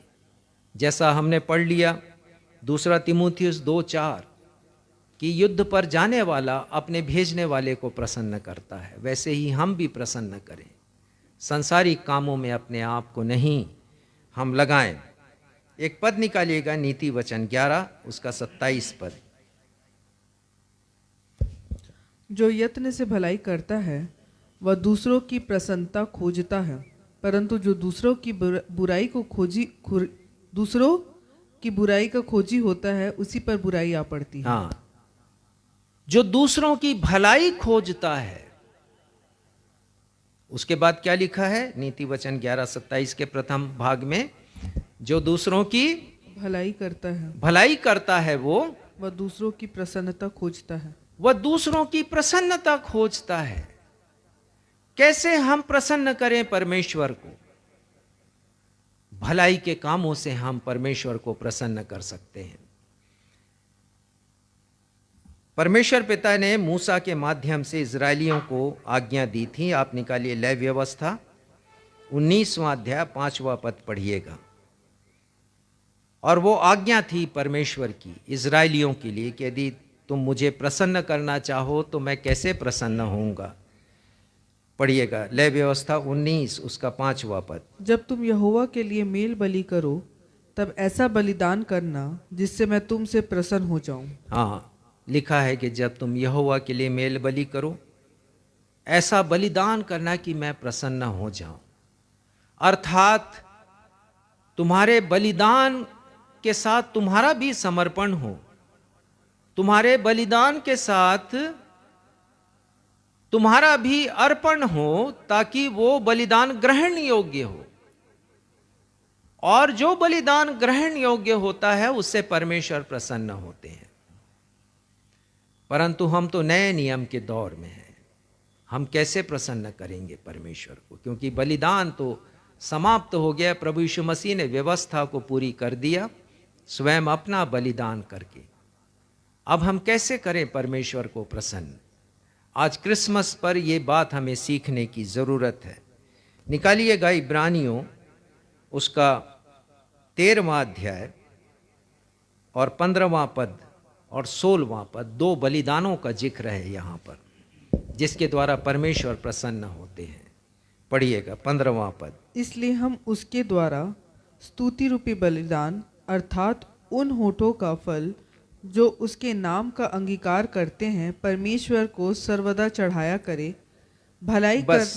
जैसा हमने पढ़ लिया 2 तीमुथियुस 2:4 कि युद्ध पर जाने वाला अपने भेजने वाले को प्रसन्न करता है, वैसे ही हम भी प्रसन्न करें। संसारिक कामों में अपने आप को नहीं हम लगाएं। एक पद निकालिएगा, नीति वचन 11 उसका 27 पद। जो यत्न से भलाई करता है वह दूसरों की प्रसन्नता खोजता है, परंतु जो दूसरों की बुराई का खोजी होता है उसी पर बुराई आ पड़ती है। हाँ, जो दूसरों की भलाई खोजता है। उसके बाद क्या लिखा है नीति वचन 11:27 के प्रथम भाग में? जो दूसरों की भलाई करता है वह दूसरों की प्रसन्नता खोजता है। वह दूसरों की प्रसन्नता खोजता है। कैसे हम प्रसन्न करें परमेश्वर को? भलाई के कामों से हम परमेश्वर को प्रसन्न कर सकते हैं। परमेश्वर पिता ने मूसा के माध्यम से इजरायलियों को आज्ञा दी थी। आप निकालिए लय व्यवस्था 19वां अध्याय 5वां पद पढ़िएगा। और वो आज्ञा थी परमेश्वर की इजरायलियों के लिए कि यदि तुम मुझे प्रसन्न करना चाहो तो मैं कैसे प्रसन्न होऊंगा? पढ़िएगा लय व्यवस्था 19 उसका 5वां पद। जब तुम यहोवा के लिए मेल बलि करो तब ऐसा बलिदान करना जिससे मैं तुमसे प्रसन्न हो जाऊं। हाँ, लिखा है कि जब तुम यहोवा के लिए मेल बलि करो, ऐसा बलिदान करना कि मैं प्रसन्न हो जाऊं। अर्थात तुम्हारे बलिदान के साथ तुम्हारा भी समर्पण हो, तुम्हारे बलिदान के साथ तुम्हारा भी अर्पण हो, ताकि वो बलिदान ग्रहण योग्य हो। और जो बलिदान ग्रहण योग्य होता है उससे परमेश्वर प्रसन्न होते हैं। परंतु हम तो नए नियम के दौर में हैं। हम कैसे प्रसन्न करेंगे परमेश्वर को? क्योंकि बलिदान तो समाप्त हो गया। प्रभु यीशु मसीह ने व्यवस्था को पूरी कर दिया स्वयं अपना बलिदान करके। अब हम कैसे करें परमेश्वर को प्रसन्न? आज क्रिसमस पर यह बात हमें सीखने की जरूरत है निकालिएगा इब्रानियों उसका 13वां अध्याय और 15वां पद और 16वां पद, 2 बलिदानों का जिक्र है यहाँ पर जिसके द्वारा परमेश्वर प्रसन्न होते हैं। पढ़िएगा 15वां पद। इसलिए हम उसके द्वारा स्तुति रूपी बलिदान अर्थात उन होठों का फल जो उसके नाम का अंगीकार करते हैं परमेश्वर को सर्वदा चढ़ाया करे। भलाई बस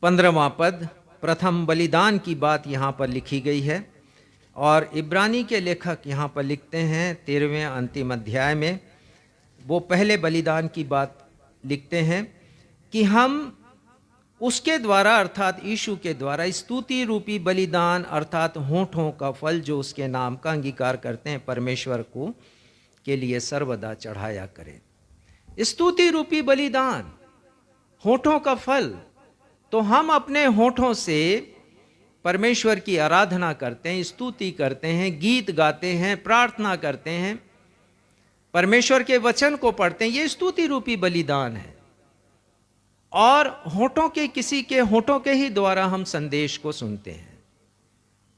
15वां पद प्रथम बलिदान की बात यहाँ पर लिखी गई है और इब्रानी के लेखक यहाँ पर लिखते हैं 13वें अंतिम अध्याय में वो पहले बलिदान की बात लिखते हैं कि हम उसके द्वारा अर्थात यीशु के द्वारा स्तुति रूपी बलिदान अर्थात होठों का फल जो उसके नाम का अंगीकार करते हैं परमेश्वर को के लिए सर्वदा चढ़ाया करें। स्तुति रूपी बलिदान, होठों का फल, तो हम अपने होठों से परमेश्वर की आराधना करते हैं, स्तुति करते हैं, गीत गाते हैं, प्रार्थना करते हैं, परमेश्वर के वचन को पढ़ते हैं, ये स्तुति रूपी बलिदान है। और होठों के किसी के होठों के ही द्वारा हम संदेश को सुनते हैं।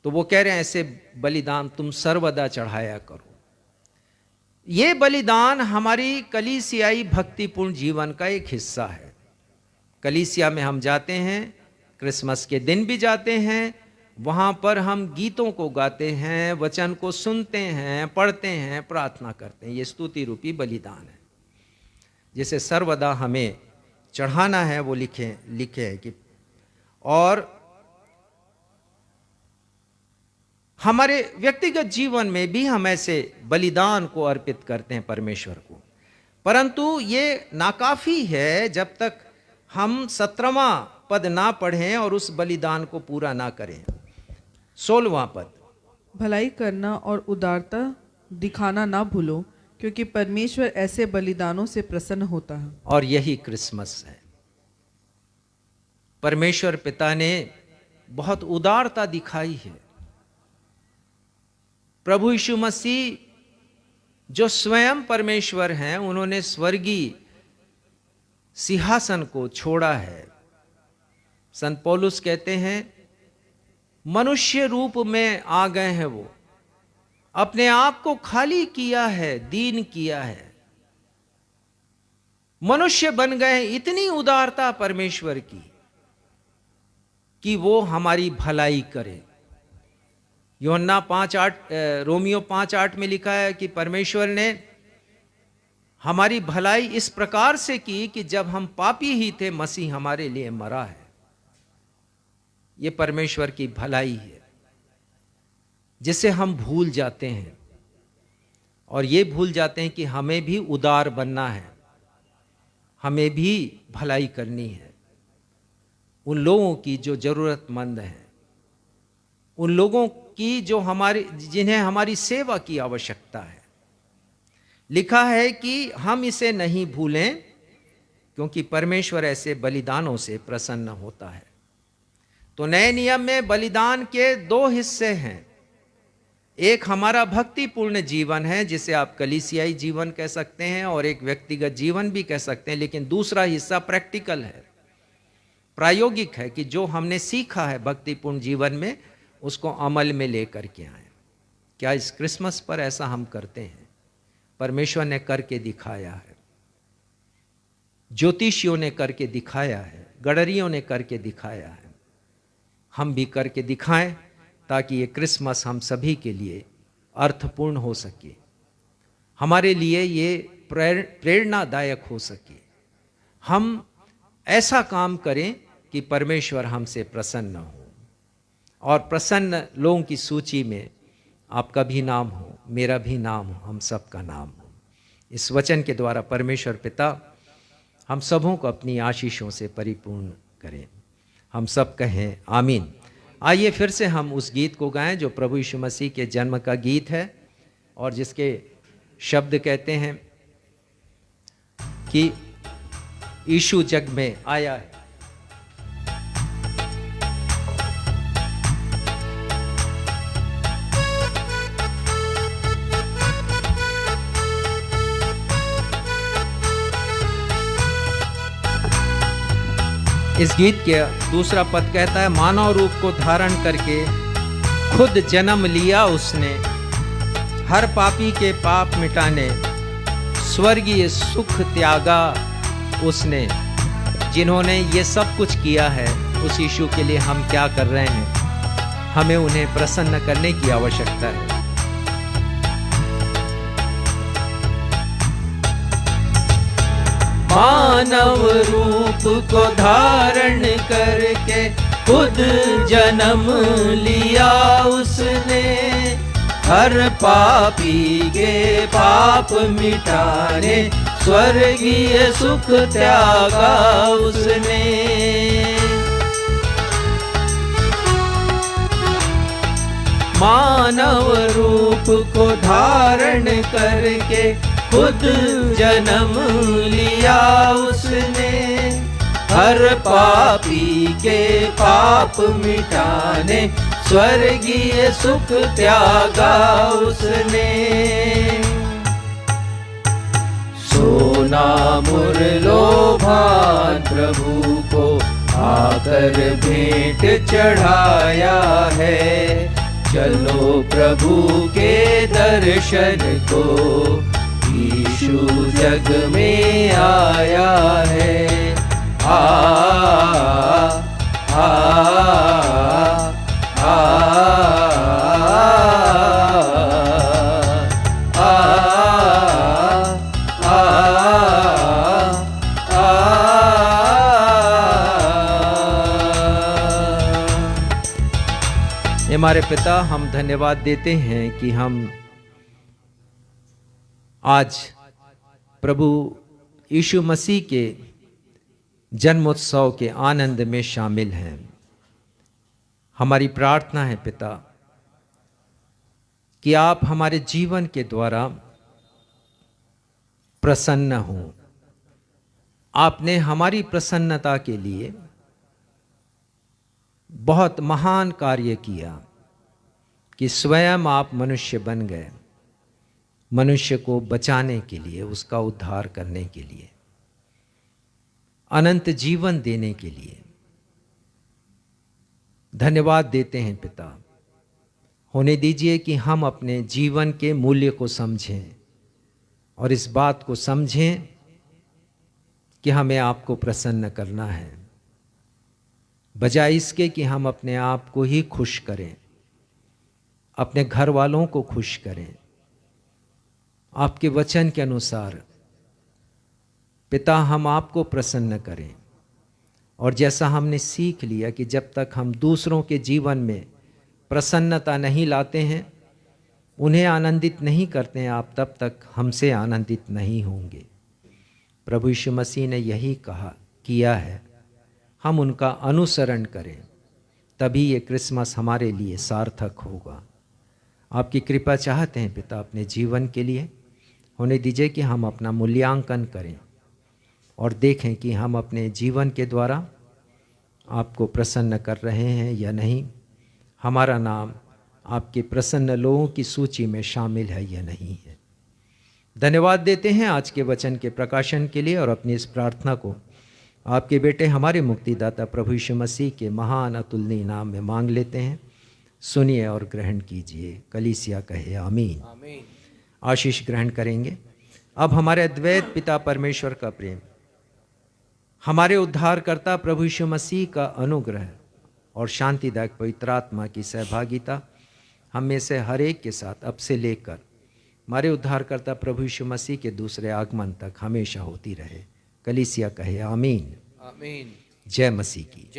तो वो कह रहे हैं ऐसे बलिदान तुम सर्वदा चढ़ाया करो। ये बलिदान हमारी कलीसियाई भक्तिपूर्ण जीवन का एक हिस्सा है। कलीसिया में हम जाते हैं, क्रिसमस के दिन भी जाते हैं, वहाँ पर हम गीतों को गाते हैं, वचन को सुनते हैं, पढ़ते हैं, प्रार्थना करते हैं। ये स्तुति रूपी बलिदान है जिसे सर्वदा हमें चढ़ाना है। वो लिखे हैं कि और हमारे व्यक्तिगत जीवन में भी हम ऐसे बलिदान को अर्पित करते हैं परमेश्वर को, परंतु ये नाकाफी है जब तक हम 17वां पद ना पढ़ें और उस बलिदान को पूरा ना करें। 16वां पद, भलाई करना और उदारता दिखाना ना भूलो क्योंकि परमेश्वर ऐसे बलिदानों से प्रसन्न होता है। और यही क्रिसमस है। परमेश्वर पिता ने बहुत उदारता दिखाई है। प्रभु यीशु मसीह जो स्वयं परमेश्वर हैं, उन्होंने स्वर्गीय सिंहासन को छोड़ा है। संत पौलुस कहते हैं मनुष्य रूप में आ गए हैं, वो अपने आप को खाली किया है, दीन किया है, मनुष्य बन गए हैं। इतनी उदारता परमेश्वर की कि वो हमारी भलाई करे। यूहन्ना 5:8 रोमियो 5:8 में लिखा है कि परमेश्वर ने हमारी भलाई इस प्रकार से की कि जब हम पापी ही थे मसीह हमारे लिए मरा है। ये परमेश्वर की भलाई है जिसे हम भूल जाते हैं, और ये भूल जाते हैं कि हमें भी उदार बनना है, हमें भी भलाई करनी है। उन लोगों की जो जरूरतमंद हैं, उन लोगों की जो जिन्हें हमारी सेवा की आवश्यकता है। लिखा है कि हम इसे नहीं भूलें क्योंकि परमेश्वर ऐसे बलिदानों से प्रसन्न होता है। तो नए नियम में बलिदान के 2 हिस्से हैं। एक हमारा भक्तिपूर्ण जीवन है जिसे आप कलीसियाई जीवन कह सकते हैं, और एक व्यक्तिगत जीवन भी कह सकते हैं। लेकिन दूसरा हिस्सा प्रैक्टिकल है, प्रायोगिक है, कि जो हमने सीखा है भक्तिपूर्ण जीवन में उसको अमल में लेकर के आए। क्या इस क्रिसमस पर ऐसा हम करते हैं? परमेश्वर ने करके दिखाया है, ज्योतिषियों ने करके दिखाया है, गडरियों ने करके दिखाया है। हम भी करके दिखाएं ताकि ये क्रिसमस हम सभी के लिए अर्थपूर्ण हो सके, हमारे लिए ये प्रेरणादायक हो सके। हम ऐसा काम करें कि परमेश्वर हमसे प्रसन्न हो, और प्रसन्न लोगों की सूची में आपका भी नाम हो, मेरा भी नाम हो, हम सबका नाम हो। इस वचन के द्वारा परमेश्वर पिता हम सबों को अपनी आशीषों से परिपूर्ण करें। हम सब कहें आमीन। आइए फिर से हम उस गीत को गाएं जो प्रभु यीशु मसीह के जन्म का गीत है, और जिसके शब्द कहते हैं कि यीशु जग में आया है। इस गीत के दूसरा पद कहता है, मानव रूप को धारण करके खुद जन्म लिया उसने, हर पापी के पाप मिटाने स्वर्गीय सुख त्यागा उसने। जिन्होंने ये सब कुछ किया है, उस यीशु के लिए हम क्या कर रहे हैं? हमें उन्हें प्रसन्न करने की आवश्यकता है। मानव रूप को धारण करके खुद जन्म लिया उसने, हर पापी के पाप मिटाने स्वर्गीय सुख त्यागा उसने। मानव रूप को धारण करके खुद जन्म लिया उसने, हर पापी के पाप मिटाने स्वर्गीय सुख त्यागा उसने। सोना मुरलोभान प्रभु को आकर भेंट चढ़ाया है, चलो प्रभु के दर्शन को, यीशु जग में आया है। आ आ आ हमारे पिता, हम धन्यवाद देते हैं कि हम आज प्रभु यीशु मसीह के जन्मोत्सव के आनंद में शामिल हैं। हमारी प्रार्थना है पिता कि आप हमारे जीवन के द्वारा प्रसन्न हों। आपने हमारी प्रसन्नता के लिए बहुत महान कार्य किया कि स्वयं आप मनुष्य बन गए, मनुष्य को बचाने के लिए, उसका उद्धार करने के लिए, अनंत जीवन देने के लिए। धन्यवाद देते हैं पिता। होने दीजिए कि हम अपने जीवन के मूल्य को समझें और इस बात को समझें कि हमें आपको प्रसन्न करना है, बजाय इसके कि हम अपने आप को ही खुश करें, अपने घर वालों को खुश करें। आपके वचन के अनुसार पिता हम आपको प्रसन्न करें, और जैसा हमने सीख लिया कि जब तक हम दूसरों के जीवन में प्रसन्नता नहीं लाते हैं, उन्हें आनंदित नहीं करते हैं, आप तब तक हमसे आनंदित नहीं होंगे। प्रभु यीशु मसीह ने यही किया है। हम उनका अनुसरण करें, तभी ये क्रिसमस हमारे लिए सार्थक होगा। आपकी कृपा चाहते हैं पिता अपने जीवन के लिए। होने दीजिए कि हम अपना मूल्यांकन करें और देखें कि हम अपने जीवन के द्वारा आपको प्रसन्न कर रहे हैं या नहीं, हमारा नाम आपके प्रसन्न लोगों की सूची में शामिल है या नहीं है। धन्यवाद देते हैं आज के वचन के प्रकाशन के लिए, और अपनी इस प्रार्थना को आपके बेटे हमारे मुक्तिदाता प्रभु यीशु मसीह के महान अतुलनीय नाम में मांग लेते हैं। सुनिए और ग्रहण कीजिए। कलीसिया कहे आमीन। आमीन। आशीष ग्रहण करेंगे। अब हमारे अद्वैत पिता परमेश्वर का प्रेम, हमारे उद्धारकर्ता प्रभु यीशु मसीह का अनुग्रह और शांतिदायक पवित्र आत्मा की सहभागिता हम में से हर एक के साथ अब से लेकर हमारे उद्धारकर्ता प्रभु यीशु मसीह के दूसरे आगमन तक हमेशा होती रहे। कलीसिया कहे आमीन। आमीन। जय मसीह की।